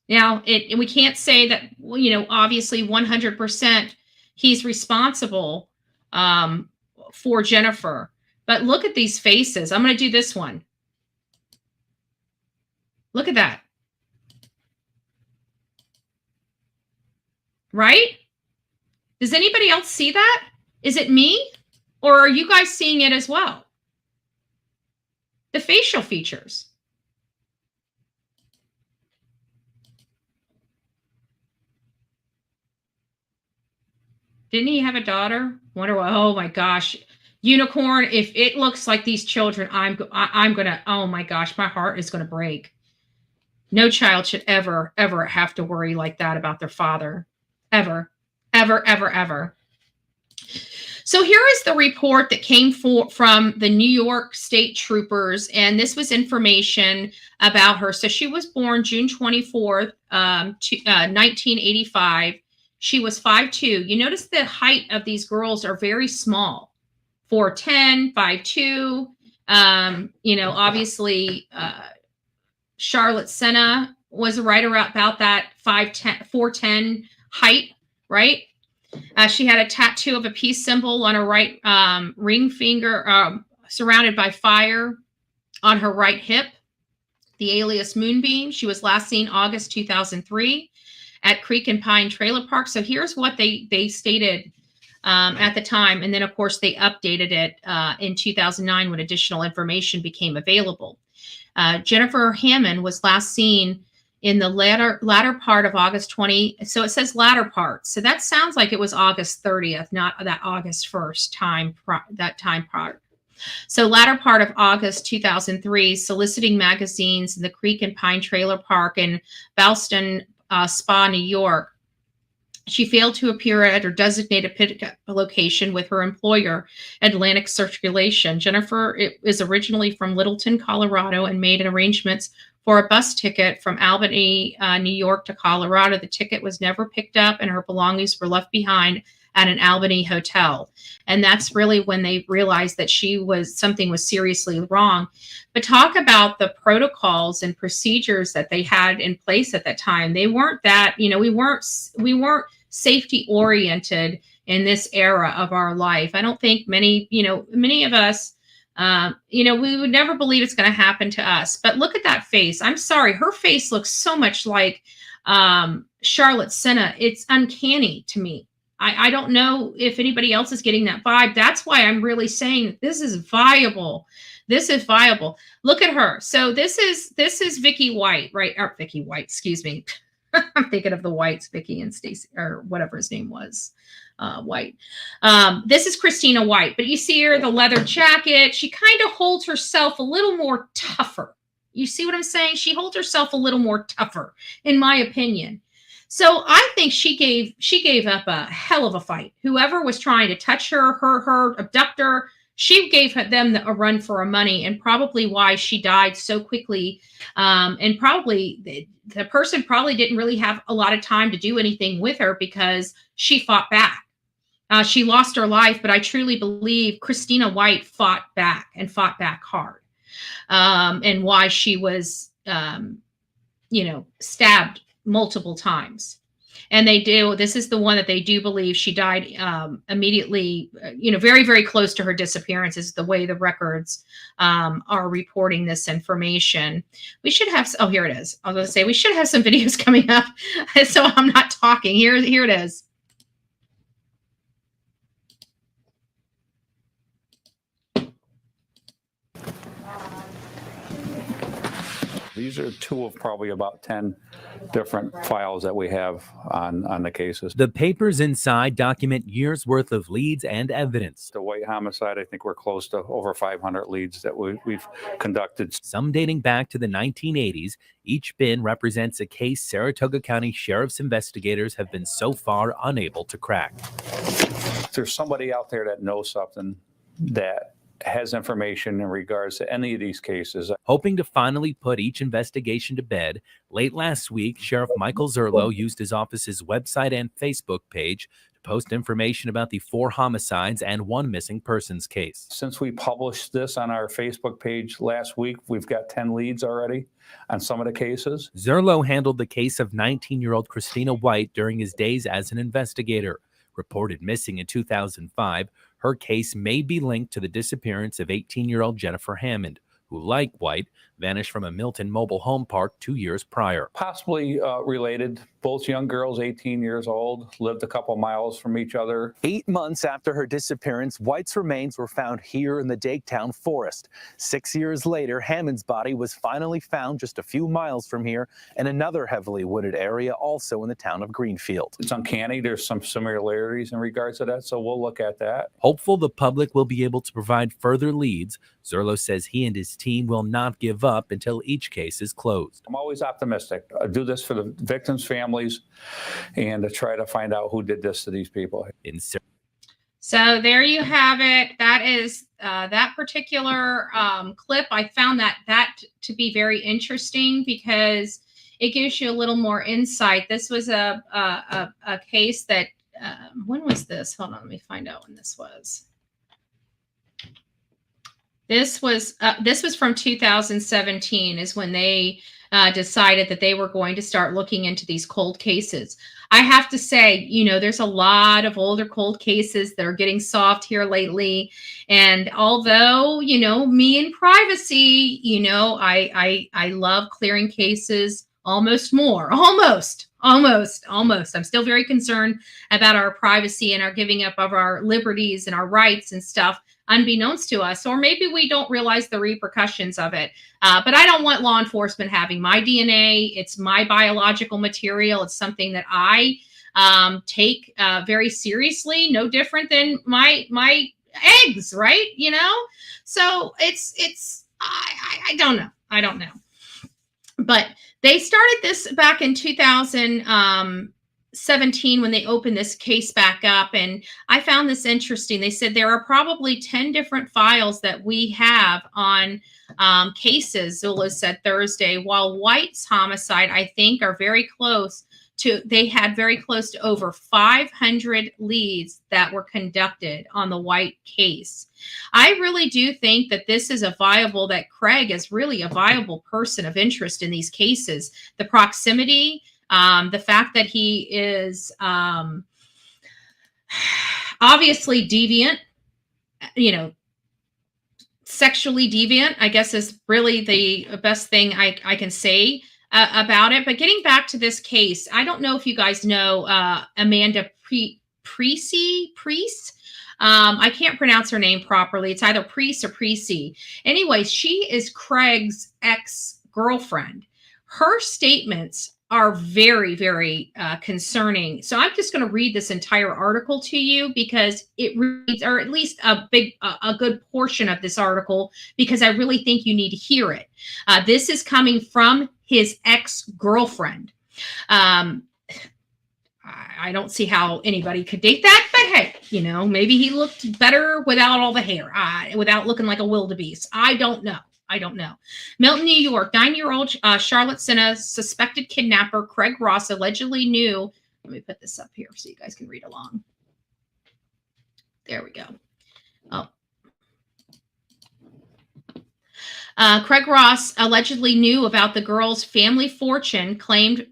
Now, we can't say that, you know, obviously 100% he's responsible for Jennifer. But look at these faces. I'm going to do this one. Look at that. Right? Does anybody else see that? Is it me? Or are you guys seeing it as well? The facial features. Didn't he have a daughter? Wonder what? Oh my gosh. Unicorn, if it looks like these children, I'm gonna, oh my gosh, my heart is gonna break. No child should ever, ever have to worry like that about their father. Ever, ever, ever, ever. So here is the report that came from the New York State Troopers, and this was information about her. So she was born June 24th, 1985. She was 5'2". You notice the height of these girls are very small. 4'10", 5'2". You know, obviously, Charlotte Sena was right around about that 4'10" height, right? She had a tattoo of a peace symbol on her right ring finger, surrounded by fire on her right hip. The alias Moonbeam. She was last seen August 2003 at Creek and Pine Trailer Park. So here's what they stated at the time. And then, of course, they updated it in 2009 when additional information became available. Jennifer Hammond was last seen in the latter part of August 20. So it says latter part. So that sounds like it was August 30th, not that August 1st time part. So latter part of August 2003, soliciting magazines in the Creek and Pine Trailer Park in Ballston Spa, New York. She failed to appear at her designated pickup location with her employer, Atlantic Circulation. Jennifer is originally from Littleton, Colorado, and made arrangements for a bus ticket from Albany, New York to Colorado. The ticket was never picked up, and her belongings were left behind at an Albany hotel. And that's really when they realized that something was seriously wrong. But talk about the protocols and procedures that they had in place at that time. They weren't that, you know, we weren't safety oriented in this era of our life. I don't think many of us, we would never believe it's going to happen to us. But look at that face. I'm sorry. Her face looks so much like Charlotte Sena. It's uncanny to me. I don't know if anybody else is getting that vibe. That's why I'm really saying this is viable. This is viable. Look at her. So this is Vicky White, right? Or Vicky White, excuse me. I'm thinking of the Whites, Vicky and Stacy, or whatever his name was, White. This is Christina White, but you see her, the leather jacket. She kind of holds herself a little more tougher. You see what I'm saying? She holds herself a little more tougher, in my opinion. So I think she gave up a hell of a fight. Whoever was trying to touch her abductor, she gave them a run for her money, and probably why she died so quickly. And probably the person probably didn't really have a lot of time to do anything with her because she fought back. She lost her life, but I truly believe Christina White fought back and fought back hard. And why she was, stabbed multiple times. And this is the one that they do believe she died immediately, very, very close to her disappearance is the way the records are reporting this information. We should have, here it is. I was going to say, we should have some videos coming up. So I'm not talking. Here it is. These are two of probably about 10 different files that we have on the cases. The papers inside document years worth of leads and evidence. The White homicide, I think we're close to over 500 leads that we've conducted. Some dating back to the 1980s. Each bin represents a case Saratoga County Sheriff's investigators have been so far unable to crack. If there's somebody out there that knows something, that has information in regards to any of these cases. Hoping to finally put each investigation to bed, late last week, Sheriff Michael Zerlo used his office's website and Facebook page to post information about the 4 homicides and 1 missing persons case. Since we published this on our Facebook page last week, we've got 10 leads already on some of the cases. Zerlo handled the case of 19-year-old Christina White during his days as an investigator. Reported missing in 2005, her case may be linked to the disappearance of 18-year-old Jennifer Hammond, who, like White, vanished from a Milton mobile home park 2 years prior. Possibly related. Both young girls, 18 years old, lived a couple miles from each other. 8 months after her disappearance, White's remains were found here in the Daketown forest. 6 years later, Hammond's body was finally found just a few miles from here in another heavily wooded area, also in the town of Greenfield. It's uncanny. There's some similarities in regards to that, so we'll look at that. Hopeful the public will be able to provide further leads, Zerlo says he and his team will not give up until each case is closed. I'm always optimistic. I do this for the victims' families and to try to find out who did this to these people. So there you have it. That is that particular clip. I found that to be very interesting because it gives you a little more insight. This was a case that when was this? Hold on, let me find out when this was. This was from 2017 is when they decided that they were going to start looking into these cold cases. I have to say, you know, there's a lot of older cold cases that are getting solved here lately. And although, you know, me in privacy, you know, I love clearing cases almost more, almost. I'm still very concerned about our privacy and our giving up of our liberties and our rights and stuff, unbeknownst to us, or maybe we don't realize the repercussions of it. But I don't want law enforcement having my DNA. It's my biological material. It's something that I take very seriously, no different than my eggs, right? You know, so I don't know. I don't know. But they started this back in 2017 when they opened this case back up. And I found this interesting. They said there are probably 10 different files that we have on cases, Zula said Thursday, while White's homicide, I think, are very close to, they had very close to over 500 leads that were conducted on the White case. I really do think that this is that Craig is really a viable person of interest in these cases. The proximity, the fact that he is obviously deviant, you know, sexually deviant, I guess is really the best thing I can say about it. But getting back to this case, I don't know if you guys know Amanda Priest. I can't pronounce her name properly. It's either Priest or Precy. Anyway, she is Craig's ex-girlfriend. Her statements are very, very concerning. So I'm just going to read this entire article to you because it reads, or at least a good portion of this article, because I really think you need to hear it. This is coming from his ex-girlfriend. I don't see how anybody could date that, but hey, you know, maybe he looked better without all the hair, without looking like a wildebeest. I don't know. Milton, New York, 9-year-old Charlotte Sena suspected kidnapper Craig Ross allegedly knew. Let me put this up here so you guys can read along. There we go. Craig Ross allegedly knew about the girl's family fortune, claimed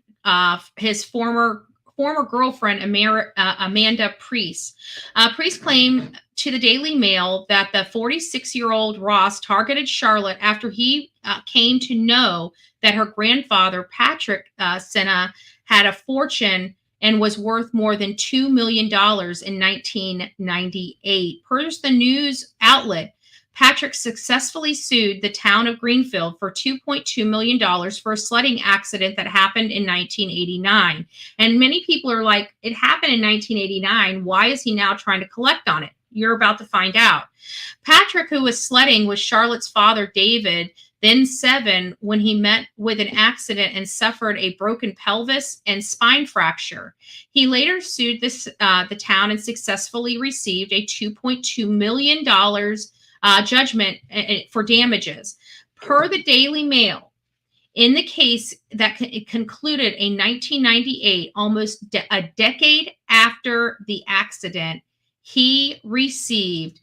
his former girlfriend, Amanda Priest. Priest claimed to the Daily Mail that the 46-year-old Ross targeted Charlotte after he came to know that her grandfather, Patrick Sena, had a fortune and was worth more than $2 million in 1998. Per the news outlet, Patrick successfully sued the town of Greenfield for $2.2 million for a sledding accident that happened in 1989. And many people are like, it happened in 1989. Why is he now trying to collect on it? you're about to find out. Patrick, who was sledding with Charlotte's father, David, then 7, when he met with an accident and suffered a broken pelvis and spine fracture. He later sued the town and successfully received a $2.2 million judgment for damages. Per the Daily Mail, in the case that concluded in 1998, almost a decade after the accident, he received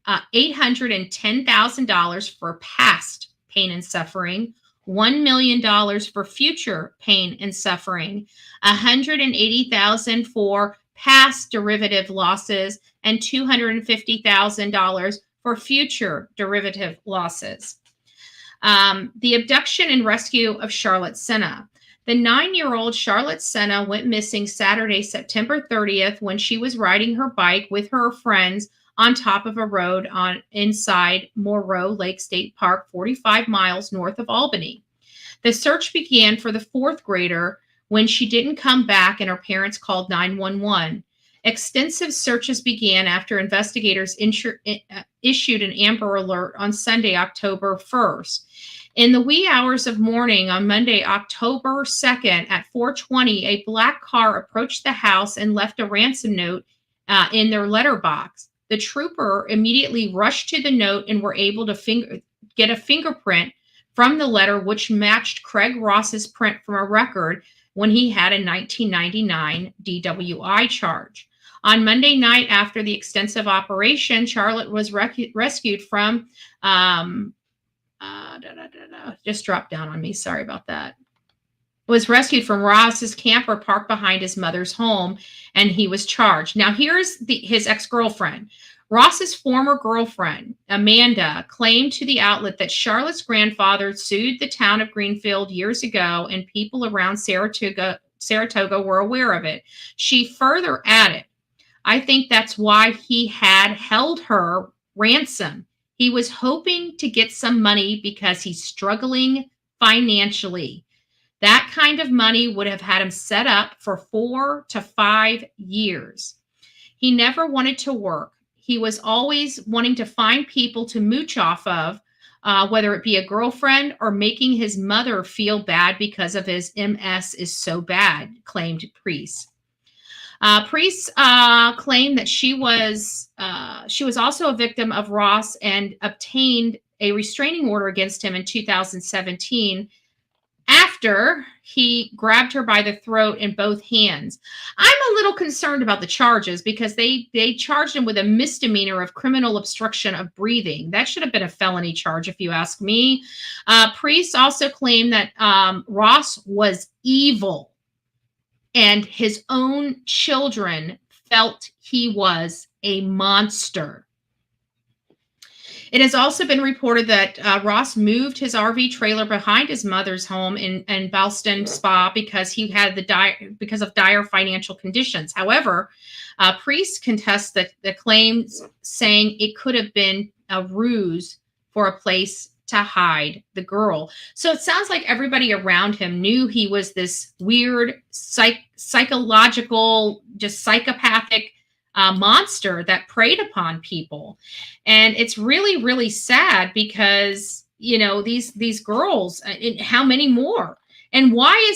$810,000 for past pain and suffering, $1 million for future pain and suffering, $180,000 for past derivative losses, and $250,000 for future derivative losses. The abduction and rescue of Charlotte Sena. The 9-year-old Charlotte Sena went missing Saturday, September 30th, when she was riding her bike with her friends on top of a road inside Moreau Lake State Park, 45 miles north of Albany. The search began for the 4th grader when she didn't come back and her parents called 911. Extensive searches began after investigators issued an Amber Alert on Sunday, October 1st. In the wee hours of morning on Monday, October 2nd at 4:20, a black car approached the house and left a ransom note in their letterbox. The trooper immediately rushed to the note and were able to get a fingerprint from the letter, which matched Craig Ross's print from a record when he had a 1999 DWI charge. On Monday night, after the extensive operation, Charlotte was rescued from, just dropped down on me. Sorry about that. Was rescued from Ross's camper parked behind his mother's home, and he was charged. Now, here's his ex-girlfriend. Ross's former girlfriend, Amanda, claimed to the outlet that Charlotte's grandfather sued the town of Greenfield years ago, and people around Saratoga were aware of it. She further added, I think that's why he had held her ransom. He was hoping to get some money because he's struggling financially. That kind of money would have had him set up for 4 to 5 years. He never wanted to work. He was always wanting to find people to mooch off of, whether it be a girlfriend or making his mother feel bad because of his MS is so bad, claimed Priest. Priest claimed that she was also a victim of Ross and obtained a restraining order against him in 2017 after he grabbed her by the throat in both hands. I'm a little concerned about the charges because they charged him with a misdemeanor of criminal obstruction of breathing. That should have been a felony charge, if you ask me. Priest also claimed that Ross was evil, and his own children felt he was a monster. It has also been reported that Ross moved his RV trailer behind his mother's home in Ballston Spa because because of dire financial conditions. However, Priest contests the claims, saying it could have been a ruse for a place to hide the girl. So it sounds like everybody around him knew he was this weird psychological, just psychopathic monster that preyed upon people. And it's really, really sad because, you know, these girls, how many more? And why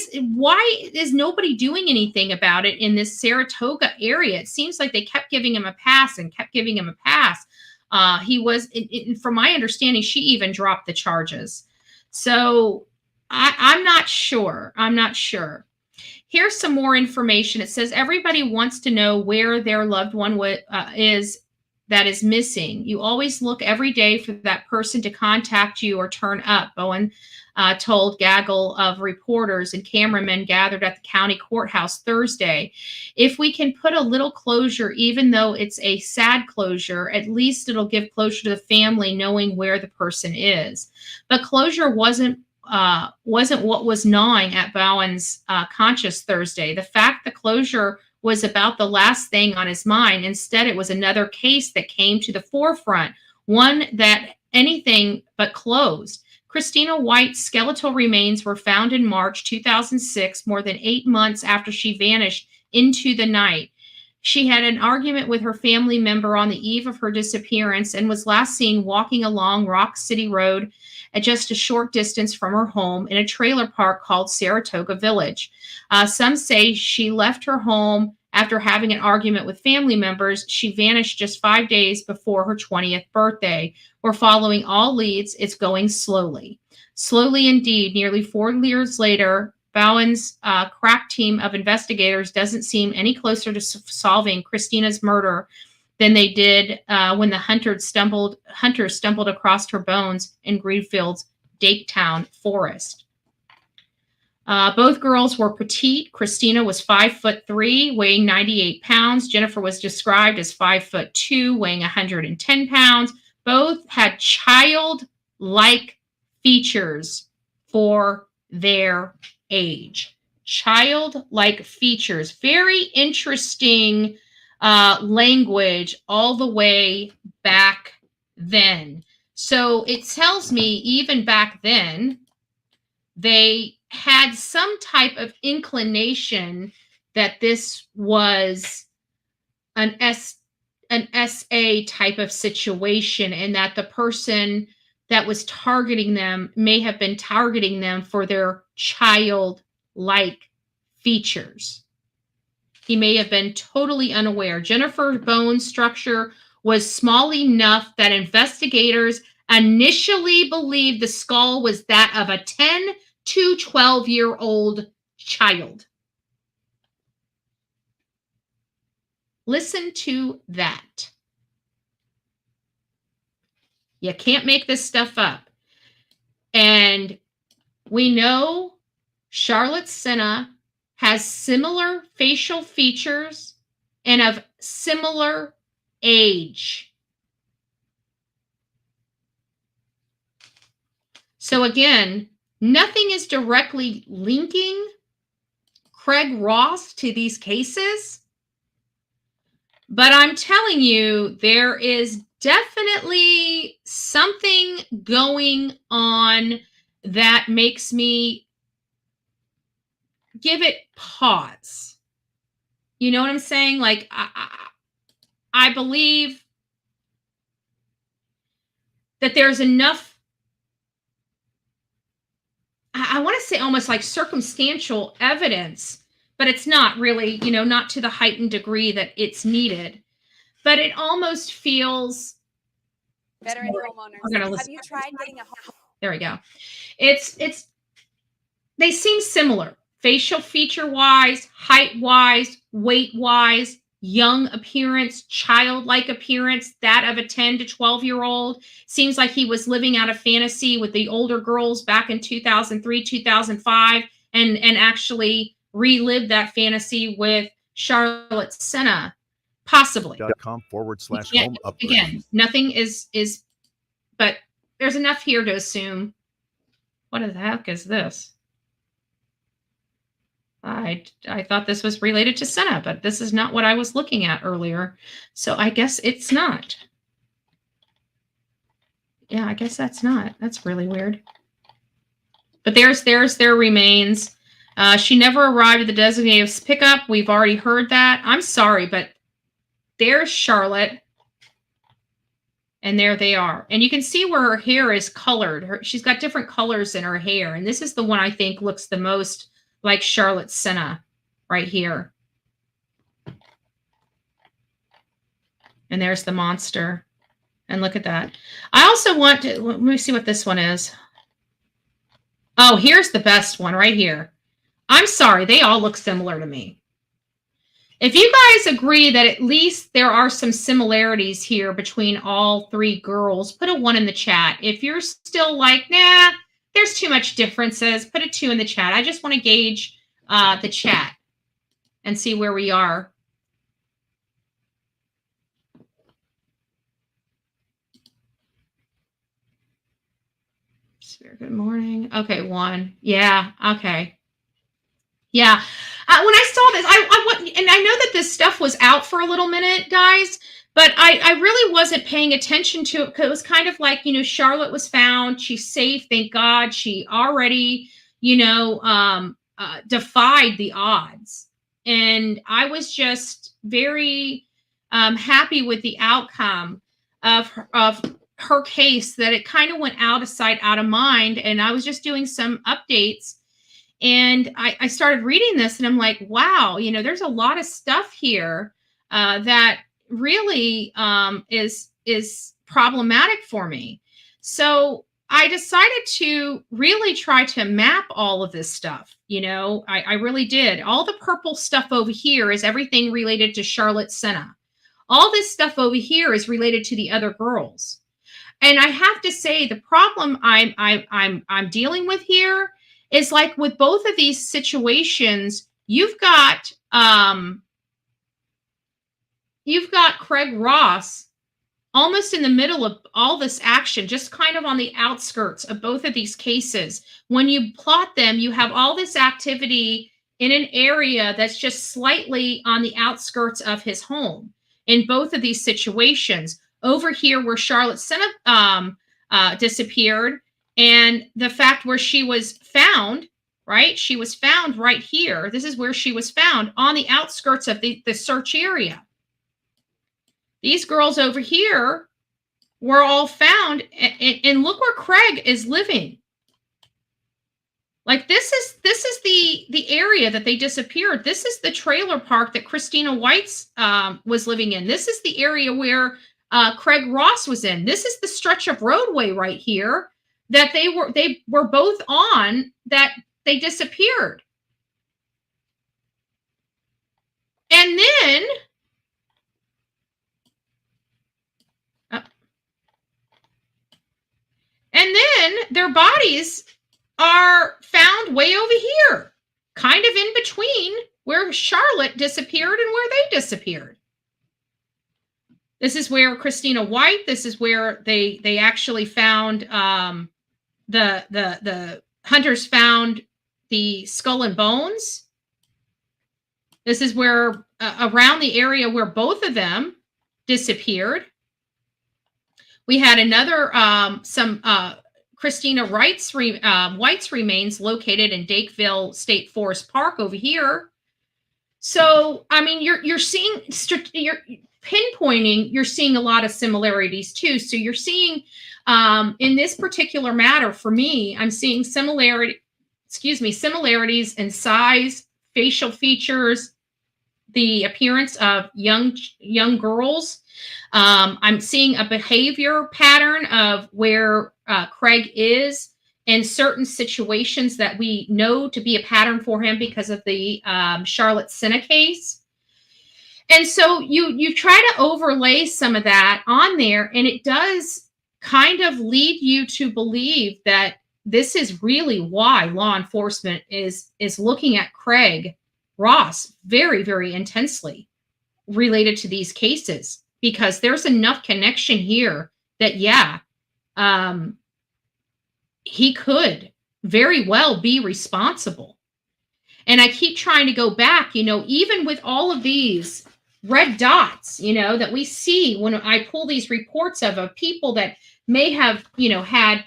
is nobody doing anything about it in this Saratoga area? It seems like they kept giving him a pass and kept giving him a pass. From my understanding, she even dropped the charges. So I'm not sure. Here's some more information. It says everybody wants to know where their loved one is that is missing. You always look every day for that person to contact you or turn up, Bowen told gaggle of reporters and cameramen gathered at the county courthouse Thursday. If we can put a little closure, even though it's a sad closure, at least it'll give closure to the family knowing where the person is. But closure wasn't what was gnawing at Bowen's conscience Thursday. The fact the closure was about the last thing on his mind. Instead, it was another case that came to the forefront, one that anything but closed. Christina White's skeletal remains were found in March 2006, more than 8 months after she vanished into the night. She had an argument with her family member on the eve of her disappearance and was last seen walking along Rock City Road at just a short distance from her home in a trailer park called Saratoga Village. Some say she left her home after having an argument with family members. She vanished just 5 days before her 20th birthday. We're following all leads. It's going slowly. Slowly indeed. Nearly 4 years later, Bowen's crack team of investigators doesn't seem any closer to solving Christina's murder than they did when the hunters stumbled across her bones in Greenfield's Daketown forest. Both girls were petite. Christina was 5'3", weighing 98 pounds. Jennifer was described as 5'2", weighing 110 pounds. Both had child-like features for their age. Child-like features. Very interesting language all the way back then. So it tells me even back then, they had some type of inclination that this was an SA type of situation, and that the person that was targeting them may have been targeting them for their child-like features. He may have been totally unaware. Jennifer's bone structure was small enough that investigators initially believed the skull was that of a 10 to 12-year-old child. Listen to that. You can't make this stuff up. And we know Charlotte Sena has similar facial features and of similar age. So again, nothing is directly linking Craig Ross to these cases, but I'm telling you, there is definitely something going on that makes me give it pause. You know what I'm saying? Like, I believe that there's enough, I want to say almost like circumstantial evidence, but it's not really, you know, not to the heightened degree that it's needed. But it almost feels. Veteran homeowners, have you tried getting a home? There we go. It's they seem similar. Facial feature wise, height wise, weight wise, young appearance, childlike appearance, that of a 10 to 12-year-old. Seems like he was living out a fantasy with the older girls back in 2003, 2005, and actually relived that fantasy with Charlotte Sena, possibly. .com/home upgrade. Again, nothing is, but there's enough here to assume. What the heck is this? I thought this was related to Sena, but this is not what I was looking at earlier. So I guess it's not. Yeah, I guess that's not. That's really weird. But there's their remains. She never arrived at the designated pickup. We've already heard that. I'm sorry, but there's Charlotte. And there they are. And you can see where her hair is colored. She's got different colors in her hair. And this is the one I think looks the most like Charlotte Sena right here. And there's the monster. And look at that. I also want to, let me see what this one is. Oh, here's the best one right here. I'm sorry, they all look similar to me. If you guys agree that at least there are some similarities here between all three girls, put a 1 in the chat. If you're still like, nah, there's too much differences, put a 2 in the chat. I just want to gauge the chat and see where we are. Good morning. Okay, 1. Yeah, okay. Yeah. When I saw this, and I know that this stuff was out for a little minute, guys, but I really wasn't paying attention to it because it was kind of like, you know, Charlotte was found. She's safe. Thank God. She already, you know, defied the odds. And I was just very happy with the outcome of her case, that it kind of went out of sight, out of mind. And I was just doing some updates, and I started reading this, and I'm like, wow, you know, there's a lot of stuff here that really is problematic for me. So I decided to really try to map all of this stuff. You know, I really did. All the purple stuff over here is everything related to Charlotte Sena. All this stuff over here is related to the other girls. And I have to say, the problem I'm dealing with here is, like with both of these situations, you've got Craig Ross almost in the middle of all this action, just kind of on the outskirts of both of these cases. When you plot them, you have all this activity in an area that's just slightly on the outskirts of his home in both of these situations. Over here where Charlotte Sena disappeared, and the fact where she was found, right? She was found right here. This is where she was found, on the outskirts of the search area. These girls over here were all found, and look where Craig is living. Like this is the area that they disappeared. This is the trailer park that Christina White's was living in. This is the area where Craig Ross was in. This is the stretch of roadway right here that they were both on, that they disappeared. And then their bodies are found way over here, kind of in between where Charlotte disappeared and where they disappeared. This is where Christina White, this is where they actually found the hunters found the skull and bones. This is where around the area where both of them disappeared. We had another Christina White's remains located in Dakeville State Forest Park over here. So, I mean, you're seeing, you're pinpointing, you're seeing a lot of similarities too. So you're seeing in this particular matter, for me, I'm seeing similarities in size, facial features, the appearance of young girls. I'm seeing a behavior pattern of where Craig is in certain situations that we know to be a pattern for him because of the Charlotte Sena case. And so you try to overlay some of that on there, and it does kind of lead you to believe that this is really why law enforcement is looking at Craig Ross very, very intensely related to these cases, because there's enough connection here that, yeah, he could very well be responsible. And I keep trying to go back, you know, even with all of these red dots, you know, that we see when I pull these reports of people that may have, you know, had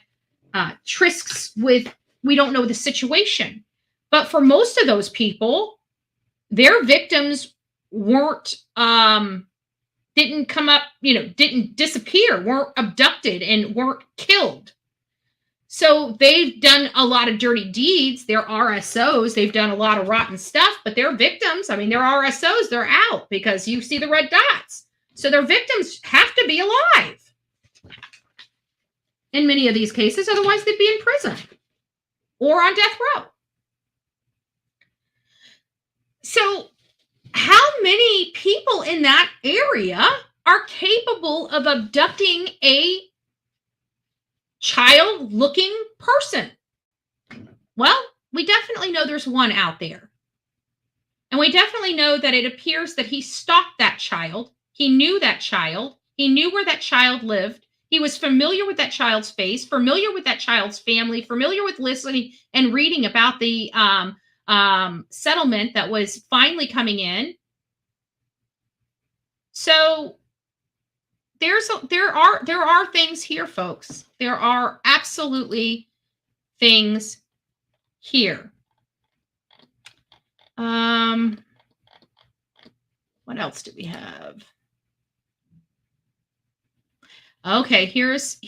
trysts with, we don't know the situation. But for most of those people, their victims weren't, didn't come up, you know, didn't disappear, weren't abducted, and weren't killed. So they've done a lot of dirty deeds. They're RSOs. They've done a lot of rotten stuff, but they're victims. I mean, they're RSOs. They're out because you see the red dots. So their victims have to be alive in many of these cases. Otherwise, they'd be in prison or on death row. So how many people in that area are capable of abducting a child-looking person? Well, we definitely know there's one out there. And we definitely know that it appears that he stalked that child. He knew that child. He knew where that child lived. He was familiar with that child's face, familiar with that child's family, familiar with listening and reading about the settlement that was finally coming in. So there are things here, folks. There are absolutely things here. What else do we have? Okay, here's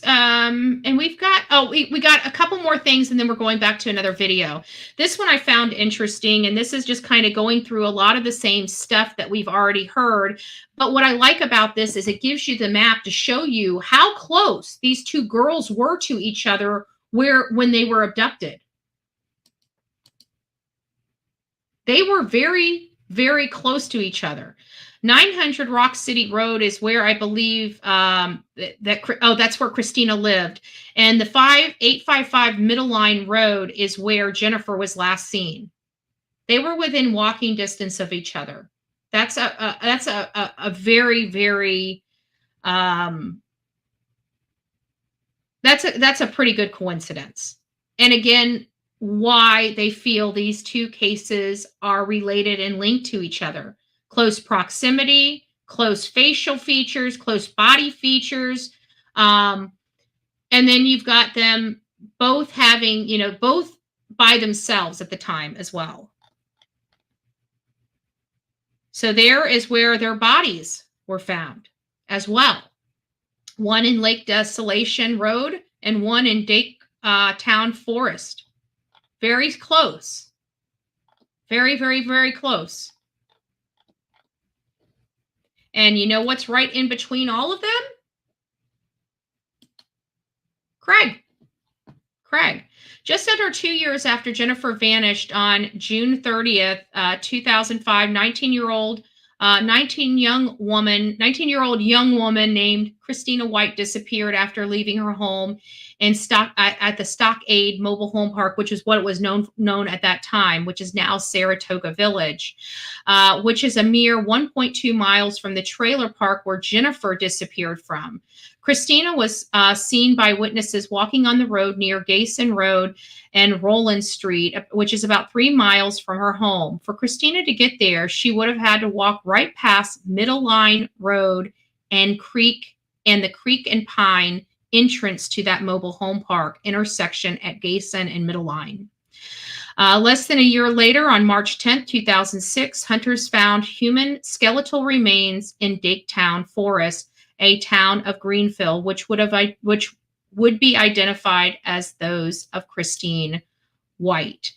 and we've got we got a couple more things, and then we're going back to another video. This one I found interesting, and this is just kind of going through a lot of the same stuff that we've already heard. But what I like about this is it gives you the map to show you how close these two girls were to each other when they were abducted. They were very, very close to each other. 900 Rock City Road is where I believe that's where Christina lived. And the 855 Middle Line Road is where Jennifer was last seen. They were within walking distance of each other. That's a very, very that's a pretty good coincidence. And again, why they feel these two cases are related and linked to each other. Close proximity, close facial features, close body features. And then you've got them both having, both by themselves at the time as well. So there is where their bodies were found as well. One in Lake Desolation Road and one in Dake Town Forest. Very close. Very, very, very close. And you know what's right in between all of them? Craig. Just under 2 years after Jennifer vanished on June 30th, 2005, 19-year-old young woman named Christina White disappeared after leaving her home at the Stockade Mobile Home Park, which is what it was known at that time, which is now Saratoga Village, which is a mere 1.2 miles from the trailer park where Jennifer disappeared from. Christina was seen by witnesses walking on the road near Gayson Road and Roland Street, which is about 3 miles from her home. For Christina to get there, she would have had to walk right past Middle Line Road and the Creek and Pine entrance to that mobile home park intersection at Gayson and Middle Line. Less than a year later, on March 10th, 2006, hunters found human skeletal remains in Dake Town Forest, a town of Greenfield, which would be identified as those of Christine White.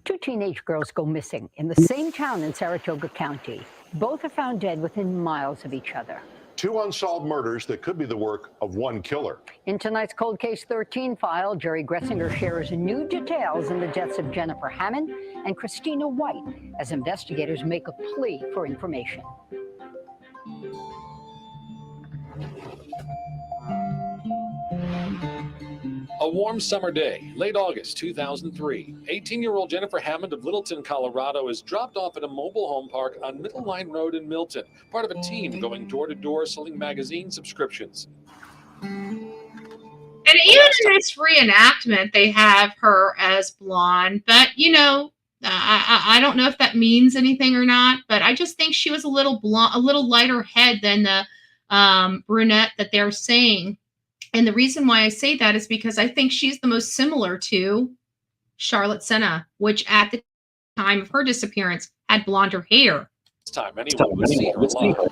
Two teenage girls go missing in the same town in Saratoga County. Both are found dead within miles of each other. Two unsolved murders that could be the work of one killer. In tonight's Cold Case 13 file, Jerry Gressinger shares new details in the deaths of Jennifer Hammond and Christina White as investigators make a plea for information. A warm summer day, late August 2003, 18-year-old Jennifer Hammond of Littleton, Colorado is dropped off at a mobile home park on Middle Line Road in Milton, part of a team going door-to-door selling magazine subscriptions. And even in this reenactment, they have her as blonde, but I don't know if that means anything or not, but I just think she was a little blonde, a little lighter head than the brunette that they're saying. And the reason why I say that is because I think she's the most similar to Charlotte Sena, which at the time of her disappearance had blonder hair. This time anyone would see her alive.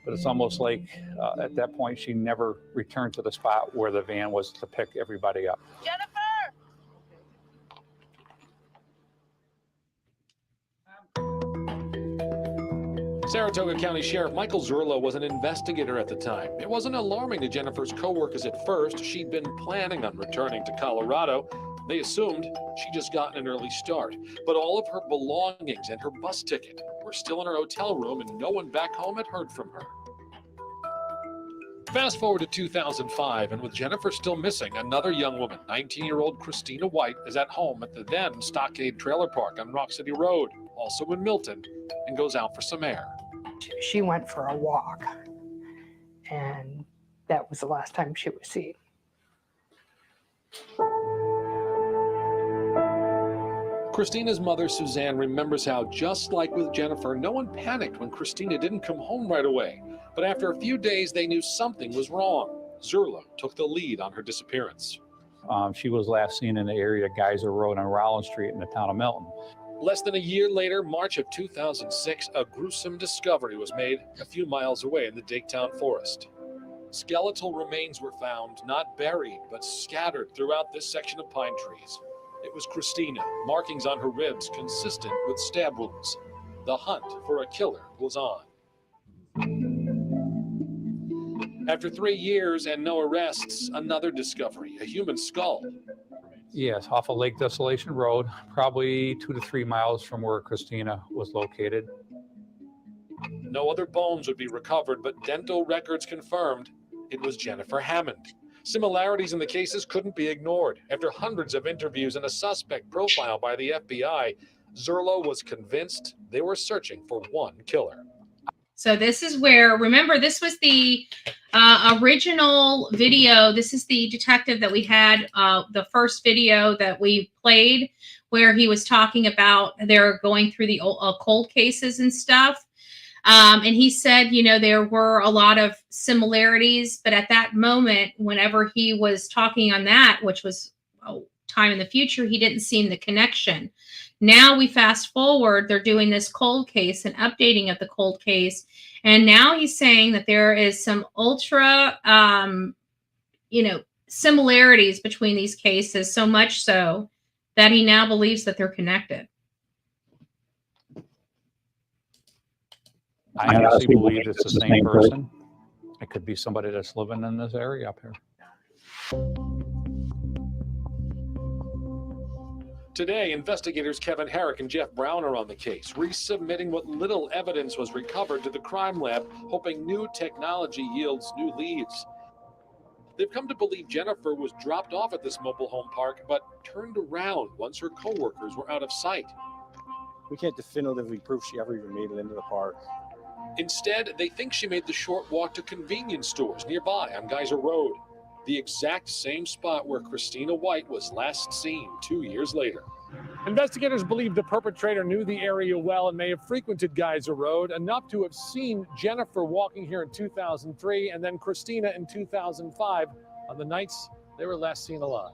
But it's almost like at that point she never returned to the spot where the van was to pick everybody up. Jennifer! Saratoga County Sheriff Michael Zurlo was an investigator at the time. It wasn't alarming to Jennifer's co-workers at first. She'd been planning on returning to Colorado. They assumed she'd just gotten an early start. But all of her belongings and her bus ticket were still in her hotel room, and no one back home had heard from her. Fast forward to 2005, and with Jennifer still missing, another young woman, 19-year-old Christina White, is at home at the then Stockade Trailer Park on Rock City Road, also in Milton, and goes out for some air. She went for a walk, and that was the last time she was seen. Christina's mother, Suzanne, remembers how, just like with Jennifer, no one panicked when Christina didn't come home right away. But after a few days, they knew something was wrong. Zerlo took the lead on her disappearance. She was last seen in the area of Geyser Road on Rollins Street in the town of Milton. Less than a year later, March of 2006, a gruesome discovery was made a few miles away in the Daketown forest. Skeletal remains were found, not buried, but scattered throughout this section of pine trees. It was Christina, markings on her ribs consistent with stab wounds. The hunt for a killer was on. After 3 years and no arrests, another discovery, a human skull. Yes, off of Lake Desolation Road, probably 2 to 3 miles from where Christina was located. No other bones would be recovered, but dental records confirmed it was Jennifer Hammond. Similarities in the cases couldn't be ignored. After hundreds of interviews and a suspect profile by the FBI, Zerlo was convinced they were searching for one killer. So this is where, remember, this was the original video. This is the detective that we had, the first video that we played, where he was talking about they're going through the cold cases and stuff. And he said, you know, there were a lot of similarities, but at that moment, whenever he was talking on that, which was time in the future, he didn't see the connection. Now we fast forward, they're doing this cold case and updating of the cold case. And now he's saying that there is some ultra, similarities between these cases, so much so that he now believes that they're connected. I honestly believe it's the same person. It could be somebody that's living in this area up here. Today, investigators Kevin Herrick and Jeff Brown are on the case, resubmitting what little evidence was recovered to the crime lab, hoping new technology yields new leads. They've come to believe Jennifer was dropped off at this mobile home park, but turned around once her co-workers were out of sight. We can't definitively prove she ever even made it into the park. Instead, they think she made the short walk to convenience stores nearby on Geyser Road, the exact same spot where Christina White was last seen 2 years later. Investigators believe the perpetrator knew the area well and may have frequented Geyser Road enough to have seen Jennifer walking here in 2003 and then Christina in 2005 on the nights they were last seen alive.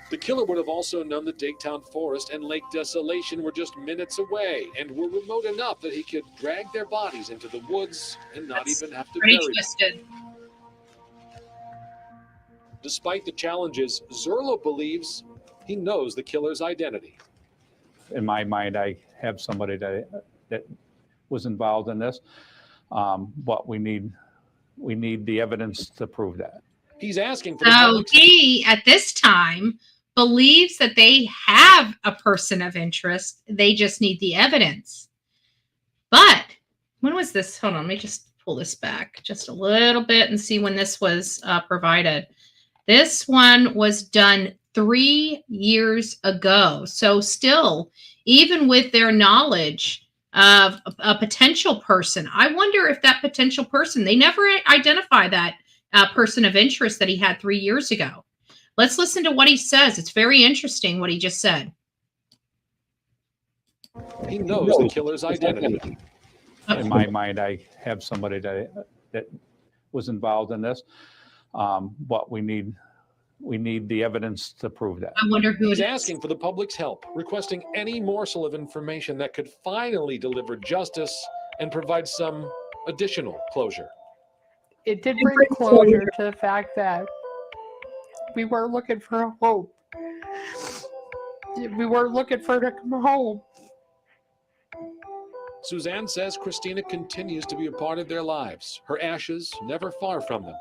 The killer would have also known the Daketown Forest and Lake Desolation were just minutes away and were remote enough that he could drag their bodies into the woods and not even have to bury them. Despite the challenges, Zerlo believes he knows the killer's identity. In my mind, I have somebody that was involved in this, but we need the evidence to prove that. He's asking for So he, at this time, believes that they have a person of interest. They just need the evidence. But when was this? Hold on, let me just pull this back just a little bit and see when this was provided. This one was done 3 years ago. So still, even with their knowledge of a potential person, I wonder if that potential person, they never identify that person of interest that he had 3 years ago. Let's listen to what he says. It's very interesting what he just said. He knows the killer's identity. In my mind, I have somebody that was involved in this, but we need the evidence to prove that. I wonder who He's it is. asking for the public's help, requesting any morsel of information that could finally deliver justice and provide some additional closure. It did bring closure to the fact that we were looking for hope. We were looking for her to come home. Suzanne says Christina continues to be a part of their lives, her ashes never far from them.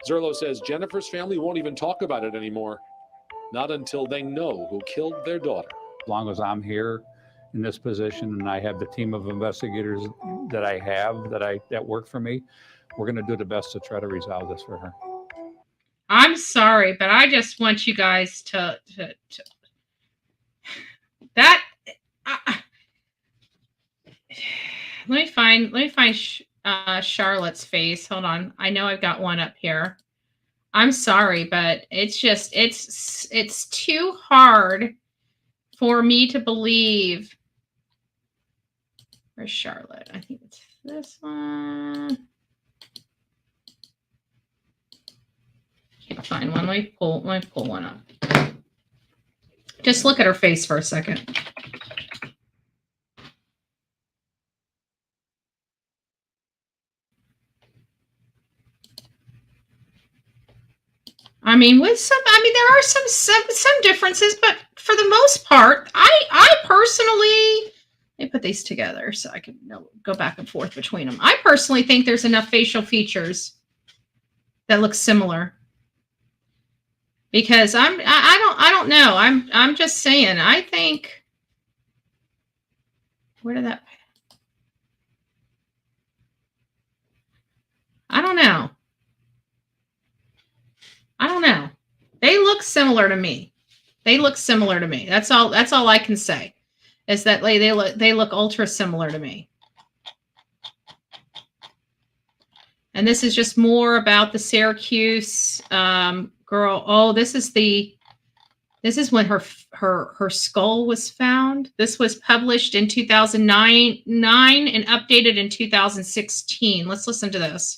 Zerlo says Jennifer's family won't even talk about it anymore, not until they know who killed their daughter. As long as I'm here in this position and I have the team of investigators that I have that work for me, we're going to do the best to try to resolve this for her. I'm sorry, but I just want you guys to that. Let me find Charlotte's face. Hold on. I know I've got one up here. I'm sorry, but it's just it's too hard for me to believe. Where's Charlotte? I think it's This one. Can't find one. Let me pull one up. Just look at her face for a second. I mean, there are some differences, but for the most part, I personally, let me put these together so I can go back and forth between them. I personally think there's enough facial features that look similar. Because I don't know. I'm just saying. I think, where did that? I don't know. They look similar to me. That's all I can say, is that they look ultra similar to me. And this is just more about the Syracuse girl. Oh, this is when her skull was found. This was published in 2009 and updated in 2016. Let's listen to this.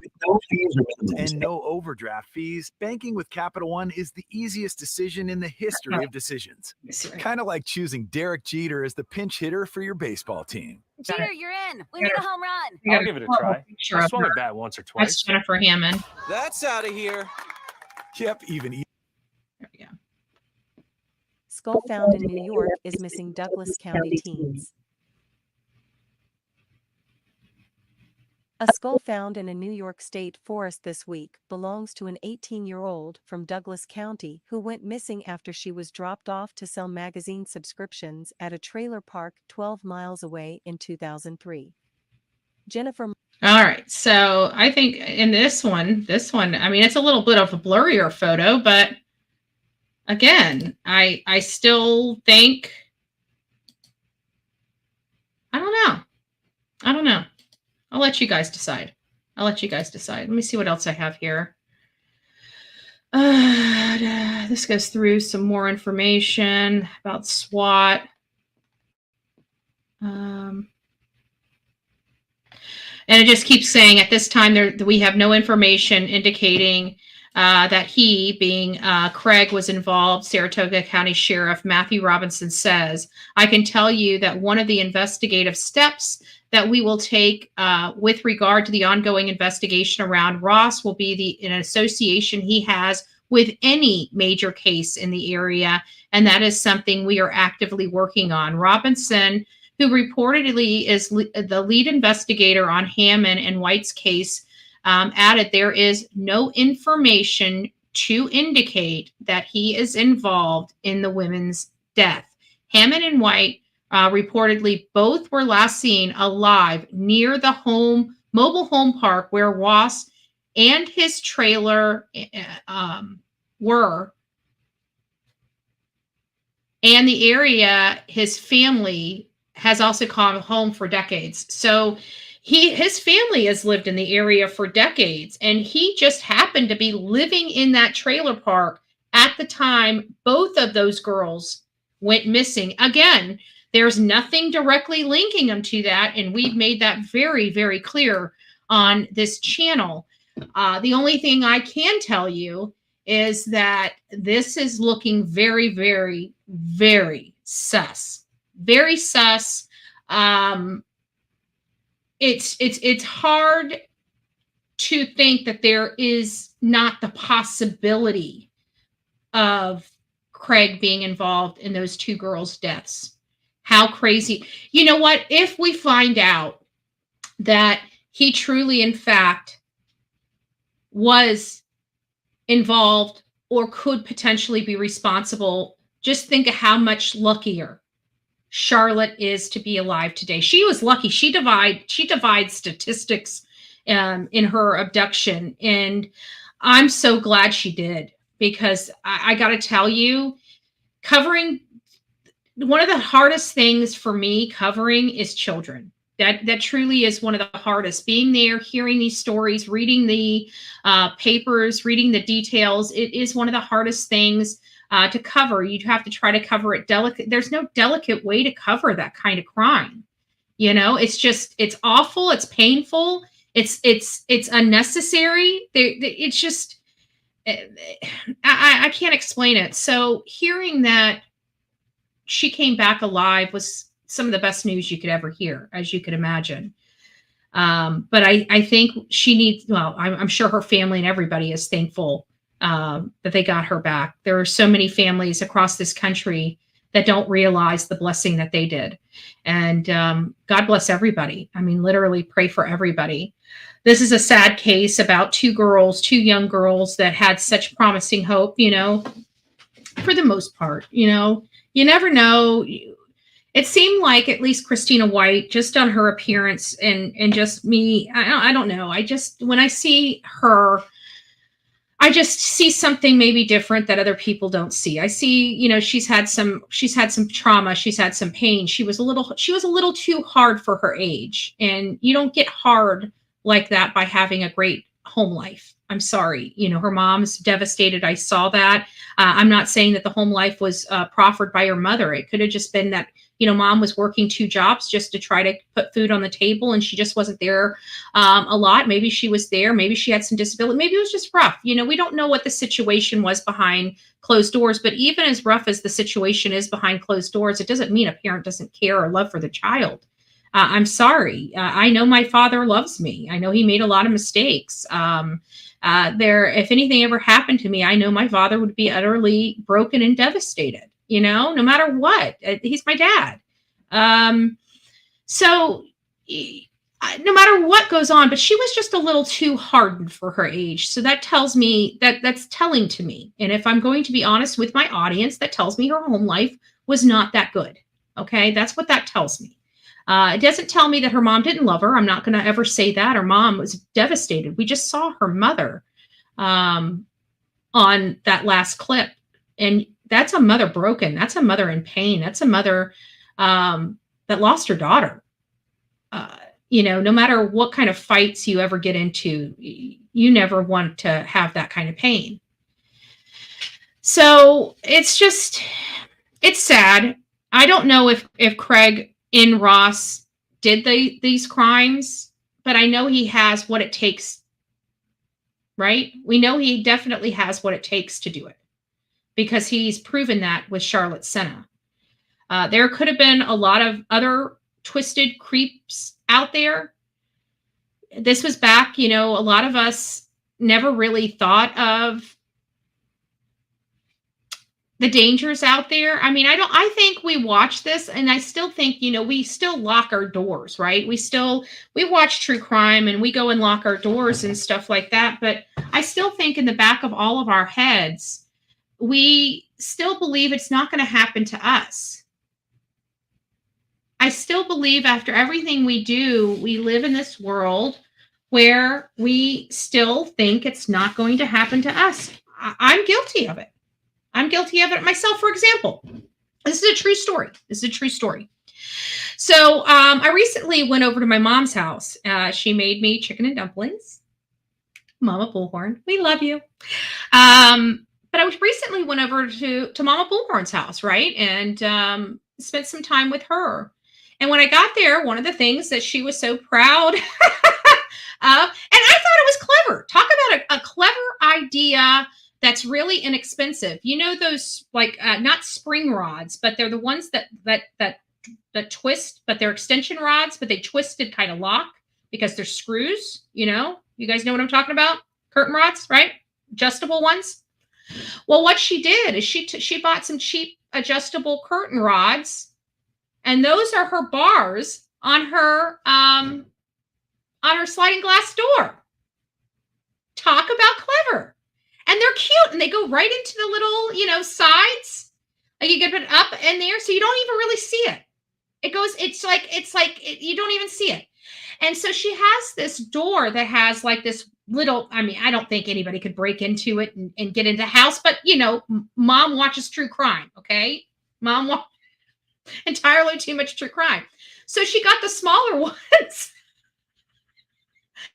With no fees and no overdraft fees, banking with Capital One is the easiest decision in the history of decisions. Kind of like choosing Derek Jeter as the pinch hitter for your baseball team. Jeter, you're in. We need a home run. I'll give it a try. I swung a bat once or twice. That's Jennifer Hammond. That's out of here. Yep, even. There we go. Skull found in New York is missing Douglas County teens. A skull found in a New York State forest this week belongs to an 18-year-old from Douglas County who went missing after she was dropped off to sell magazine subscriptions at a trailer park 12 miles away in 2003. Jennifer. All right, so I think in this one, I mean, it's a little bit of a blurrier photo, but again, I still think, I don't know. I'll let you guys decide. Let me see what else I have here. This goes through some more information about SWAT. And it just keeps saying at this time we have no information indicating that he, being Craig, was involved. Saratoga County Sheriff Matthew Robinson says, I can tell you that one of the investigative steps that we will take with regard to the ongoing investigation around Ross will be an association he has with any major case in the area, and that is something we are actively working on. Robinson, who reportedly is the lead investigator on Hammond and White's case, added there is no information to indicate that he is involved in the women's death. Hammond and White reportedly both were last seen alive near the mobile home park where Ross and his trailer were, and the area his family has also called home for decades. So his family has lived in the area for decades, and he just happened to be living in that trailer park at the time both of those girls went missing. Again, there's nothing directly linking them to that, and we've made that very, very clear on this channel. The only thing I can tell you is that this is looking very, very, very sus. Very sus. It's hard to think that there is not the possibility of Craig being involved in those two girls' deaths. How crazy. You know what? If we find out that he truly, in fact, was involved or could potentially be responsible, just think of how much luckier Charlotte is to be alive today. She was lucky. She divides statistics in her abduction. And I'm so glad she did, because I got to tell you, one of the hardest things for me covering is children. That truly is one of the hardest. Being there, hearing these stories, reading the papers, reading the details, it is one of the hardest things to cover. You'd have to try to cover it delicate. There's no delicate way to cover that kind of crime. It's awful. It's painful. It's unnecessary. It's just, I can't explain it. So hearing that she came back alive was some of the best news you could ever hear, as you could imagine. But I think she needs, well, I'm sure her family and everybody is thankful that they got her back. There are so many families across this country that don't realize the blessing that they did. And God bless everybody. I mean, literally pray for everybody. This is a sad case about two young girls that had such promising hope, for the most part. You never know. It seemed like at least Christina White, just on her appearance and just me, I don't know. When I see her, I just see something maybe different that other people don't see. I see, she's had some trauma. She's had some pain. She was a little too hard for her age. And you don't get hard like that by having a great home life. I'm sorry. Her mom's devastated. I saw that. I'm not saying that the home life was proffered by her mother. It could have just been that, mom was working 2 jobs just to try to put food on the table, and she just wasn't there a lot. Maybe she was there. Maybe she had some disability. Maybe it was just rough. We don't know what the situation was behind closed doors, but even as rough as the situation is behind closed doors, it doesn't mean a parent doesn't care or love for the child. I'm sorry. I know my father loves me. I know he made a lot of mistakes. If anything ever happened to me, I know my father would be utterly broken and devastated, no matter what. He's my dad. So no matter what goes on, but she was just a little too hardened for her age. So that tells me that's telling to me. And if I'm going to be honest with my audience, that tells me her home life was not that good. Okay. That's what that tells me. It doesn't tell me that her mom didn't love her. I'm not going to ever say that. Her mom was devastated. We just saw her mother on that last clip. And that's a mother broken. That's a mother in pain. That's a mother that lost her daughter. No matter what kind of fights you ever get into, you never want to have that kind of pain. So it's sad. I don't know if Craig in Ross did these crimes, but I know he has what it takes, right? We know he definitely has what it takes to do it because he's proven that with Charlotte Sena. There could have been a lot of other twisted creeps out there. This was back, a lot of us never really thought of the dangers out there. I mean, I think we watch this and I still think, we still lock our doors, right? We watch true crime and we go and lock our doors and stuff like that. But I still think in the back of all of our heads, we still believe it's not going to happen to us. I still believe after everything we do, we live in this world where we still think it's not going to happen to us. I'm guilty of it. I'm guilty of it myself, for example. This is a true story. So I recently went over to my mom's house. She made me chicken and dumplings. Mama Bullhorn, we love you. But I recently went over to Mama Bullhorn's house, right? And spent some time with her. And when I got there, one of the things that she was so proud of, and I thought it was clever. Talk about a clever idea that's really inexpensive. Those not spring rods, but they're the ones that twist, but they're extension rods, but they twisted kind of lock because they're screws. You guys know what I'm talking about? Curtain rods, right? Adjustable ones. Well, what she did is she bought some cheap adjustable curtain rods, and those are her bars on her sliding glass door. Talk about clever. And they're cute, and they go right into the little, sides. Like you can put it up in there, so you don't even really see it. It's like you don't even see it. And so she has this door that has like this little, I don't think anybody could break into it and get into the house, but mom watches true crime. Okay. Mom watches entirely too much true crime. So she got the smaller ones.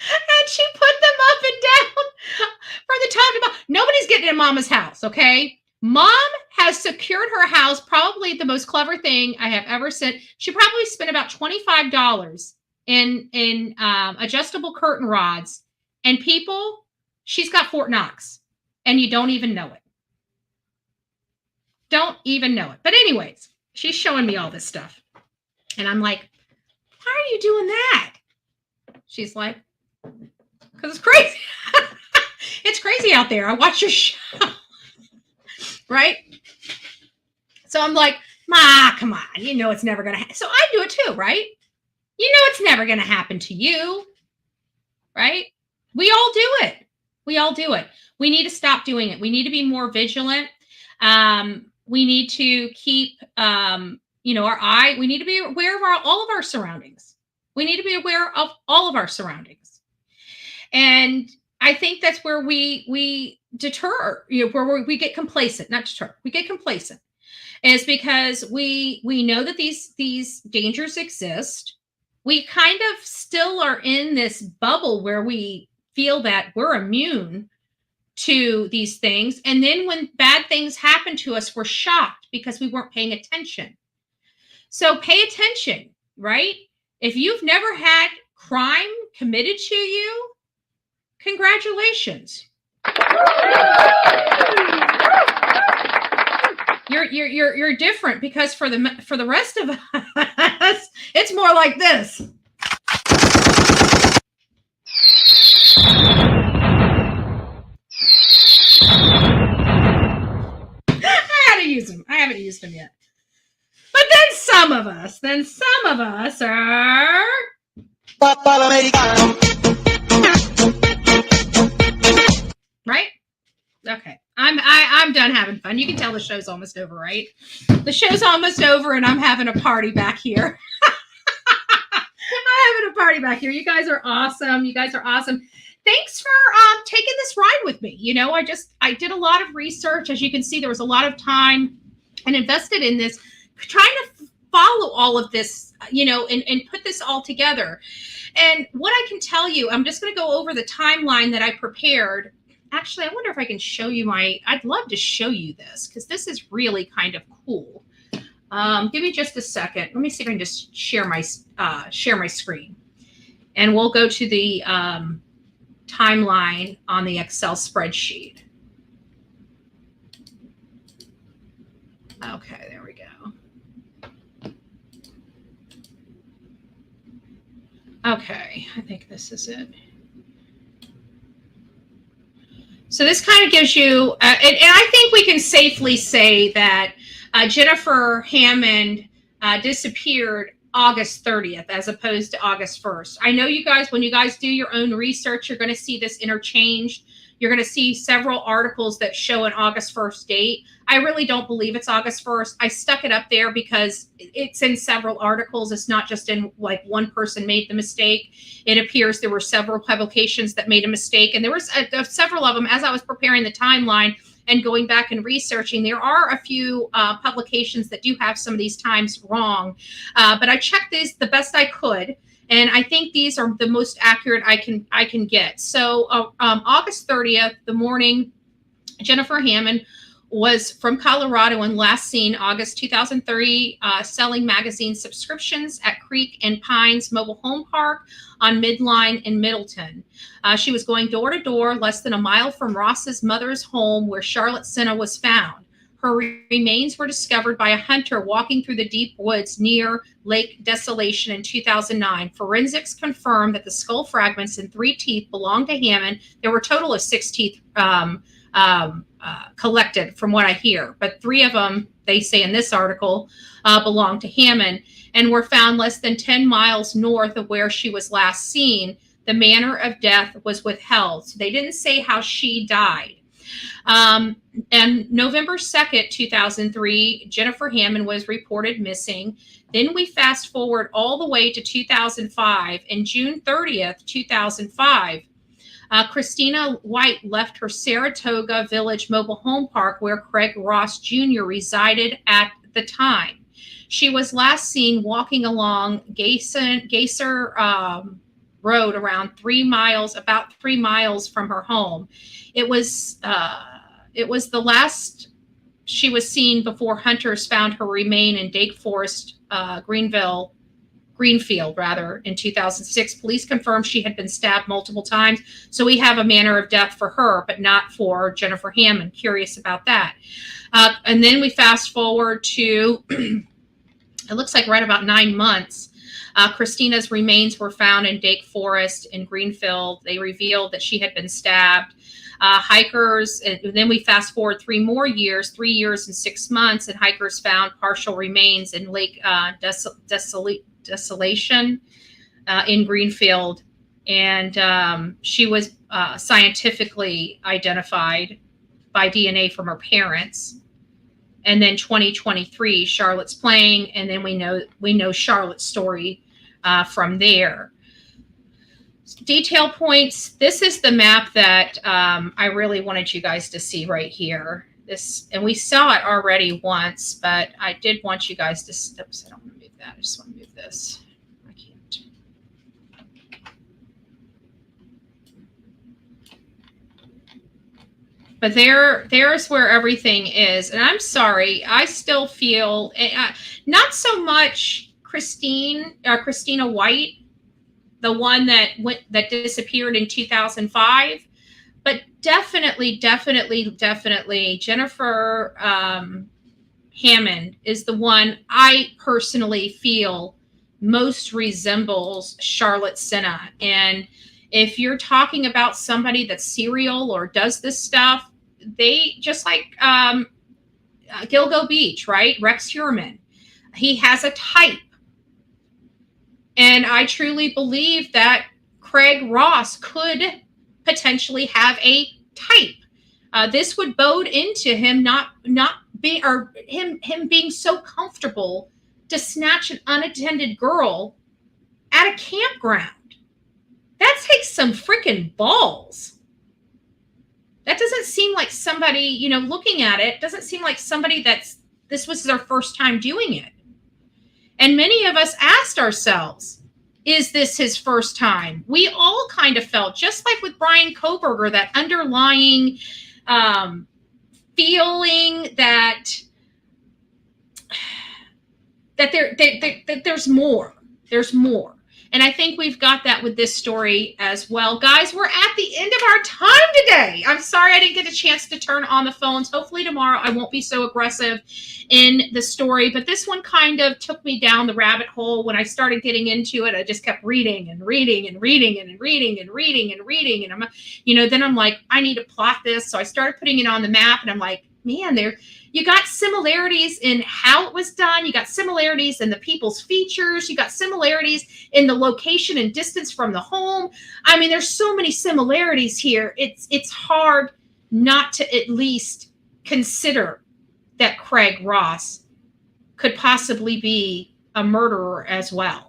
And she put them up and down from the top to bottom. Nobody's getting in Mama's house, okay? Mom has secured her house. Probably the most clever thing I have ever seen. She probably spent about $25 in adjustable curtain rods. And people, she's got Fort Knox, and you don't even know it. Don't even know it. But anyways, she's showing me all this stuff. And I'm like, why are you doing that? She's like, because it's crazy. It's crazy out there. I watch your show. Right? So I'm like, Ma, come on. You know it's never going to happen. So I do it too, right? You know it's never going to happen to you. Right? We all do it. We all do it. We need to stop doing it. We need to be more vigilant. We need to keep, our eye. We need to be aware of all of our surroundings. We need to be aware of all of our surroundings. And I think that's where we deter, where we get complacent, not deter. We get complacent is because we know that these dangers exist. We kind of still are in this bubble where we feel that we're immune to these things. And then when bad things happen to us, we're shocked because we weren't paying attention. So pay attention, right? If you've never had crime committed to you, congratulations. You're different, because for the rest of us, it's more like this. I haven't used them yet. But then some of us are right? Okay. I'm done having fun. You can tell the show's almost over, right? The show's almost over and I'm having a party back here. I'm having a party back here. You guys are awesome. Thanks for taking this ride with me. I did a lot of research. As you can see, there was a lot of time and invested in this, trying to follow all of this, and put this all together. And what I can tell you, I'm just going to go over the timeline that I prepared. Actually, I wonder if I can show you I'd love to show you this, because this is really kind of cool. Give me just a second. Let me see if I can just share my screen. And we'll go to the timeline on the Excel spreadsheet. Okay, there we go. Okay, I think this is it. So this kind of gives you, and I think we can safely say that Jennifer Hammond disappeared August 30th as opposed to August 1st. I know you guys, when you guys do your own research, you're going to see this interchanged. You're going to see several articles that show an August 1st date. I really don't believe it's August 1st. I stuck it up there because it's in several articles. It's not just in like one person made the mistake. It appears there were several publications that made a mistake. And there was several of them as I was preparing the timeline and going back and researching. There are a few publications that do have some of these times wrong. But I checked these the best I could. And I think these are the most accurate I can get. So August 30th, the morning, Jennifer Hammond was from Colorado and last seen August 2003 selling magazine subscriptions at Creek and Pines Mobile Home Park on Midline in Middleton. She was going door to door less than a mile from Ross's mother's home where Charlotte Sena was found. Her remains were discovered by a hunter walking through the deep woods near Lake Desolation in 2009. Forensics confirmed that the skull fragments and 3 teeth belonged to Hammond. There were a total of 6 teeth collected from what I hear, but 3 of them, they say in this article, belonged to Hammond and were found less than 10 miles north of where she was last seen. The manner of death was withheld. So they didn't say how she died. And November 2nd, 2003, Jennifer Hammond was reported missing. Then we fast forward all the way to 2005. And June 30th, 2005, Christina White left her Saratoga Village mobile home park where Craig Ross Jr. resided at the time. She was last seen walking along Geyser Road around about 3 miles from her home. It was the last she was seen before hunters found her remain in Dake Forest, Greenfield, in 2006. Police confirmed she had been stabbed multiple times. So we have a manner of death for her, but not for Jennifer Hammond. Curious about that. And then we fast forward to, it looks like right about 9 months. Christina's remains were found in Dake Forest in Greenfield. They revealed that she had been stabbed. Hikers, and then we fast forward 3 more years, 3 years and 6 months, and hikers found partial remains in Lake Desolation in Greenfield. And she was scientifically identified by DNA from her parents. And then 2023, Charlotte's playing, and then we know Charlotte's story from there. Detail points. This is the map that I really wanted you guys to see right here. This, and we saw it already once, but I did want you guys to. Oops, I don't want to move that. I just want to move this. I can't. But there's where everything is. And I'm sorry, I still feel not so much Christina White, the one that disappeared in 2005, but definitely Jennifer Hammond is the one I personally feel most resembles Charlotte Sena. And if you're talking about somebody that's serial or does this stuff, they just like Gilgo Beach, right? Rex Heuermann. He has a type. And I truly believe that Craig Ross could potentially have a type. This would bode into him him being so comfortable to snatch an unattended girl at a campground. That takes some freaking balls. That doesn't seem like somebody, looking at it, doesn't seem like somebody this was their first time doing it. And many of us asked ourselves, is this his first time? We all kind of felt, just like with Brian Koberger, that underlying feeling that there's more. There's more. And I think we've got that with this story as well. Guys, we're at the end of our time today. I'm sorry I didn't get a chance to turn on the phones. Hopefully tomorrow I won't be so aggressive in the story. But this one kind of took me down the rabbit hole. When I started getting into it, I just kept reading and reading and reading and reading and reading and reading. And then I'm like, I need to plot this. So I started putting it on the map, and I'm like, man, you got similarities in how it was done. You got similarities in the people's features. You got similarities in the location and distance from the home. I mean, there's so many similarities here. It's hard not to at least consider that Craig Ross could possibly be a murderer as well.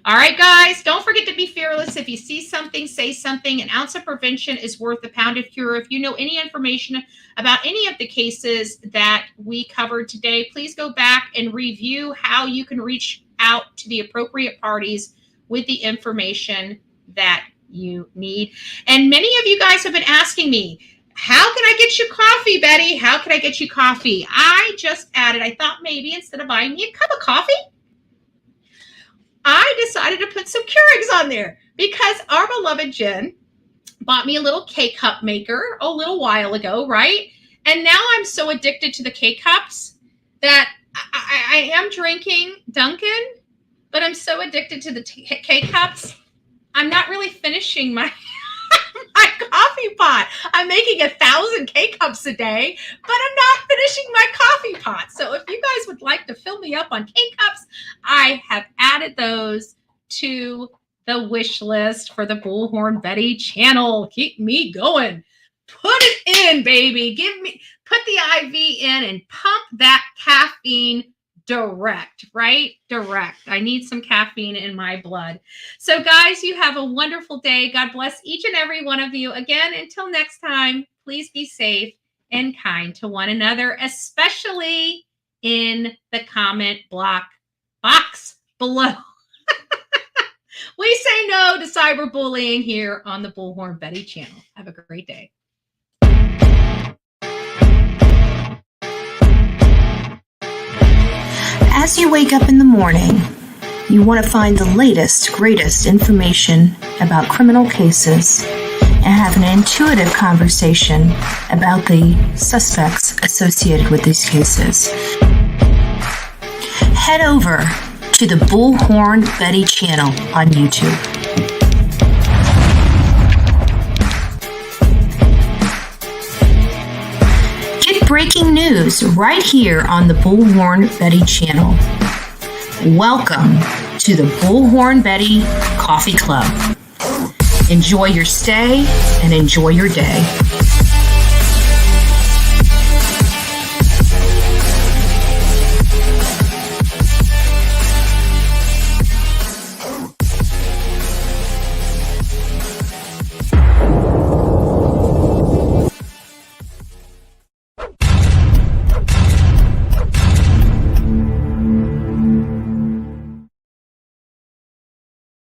All right, guys, don't forget to be fearless. If you see something, say something. An ounce of prevention is worth a pound of cure. If you know any information about any of the cases that we covered today, please go back and review how you can reach out to the appropriate parties with the information that you need. And many of you guys have been asking me, how can I get you coffee, Betty? How can I get you coffee? I just added, I thought maybe instead of buying me a cup of coffee, I decided to put some Keurigs on there because our beloved Jen bought me a little K-cup maker a little while ago, right? And now I'm so addicted to the K-cups that I am drinking Dunkin', but I'm so addicted to the K-cups, I'm not really finishing my my coffee pot. I'm making 1,000 K-cups a day, but I'm not finishing my coffee pot. So if you guys would like to fill me up on K-cups, I have added those to the wish list for the Bullhorn Betty channel. Keep me going. Put it in, baby. Put the IV in and pump that caffeine direct, right? Direct. I need some caffeine in my blood. So guys, you have a wonderful day. God bless each and every one of you. Again, until next time, please be safe and kind to one another, especially in the comment box below. We say no to cyberbullying here on the Bullhorn Betty channel. Have a great day. As you wake up in the morning, you want to find the latest, greatest information about criminal cases and have an intuitive conversation about the suspects associated with these cases. Head over to the Bullhorn Betty channel on YouTube. Get breaking news right here on the Bullhorn Betty channel. Welcome to the Bullhorn Betty Coffee Club. Enjoy your stay and enjoy your day.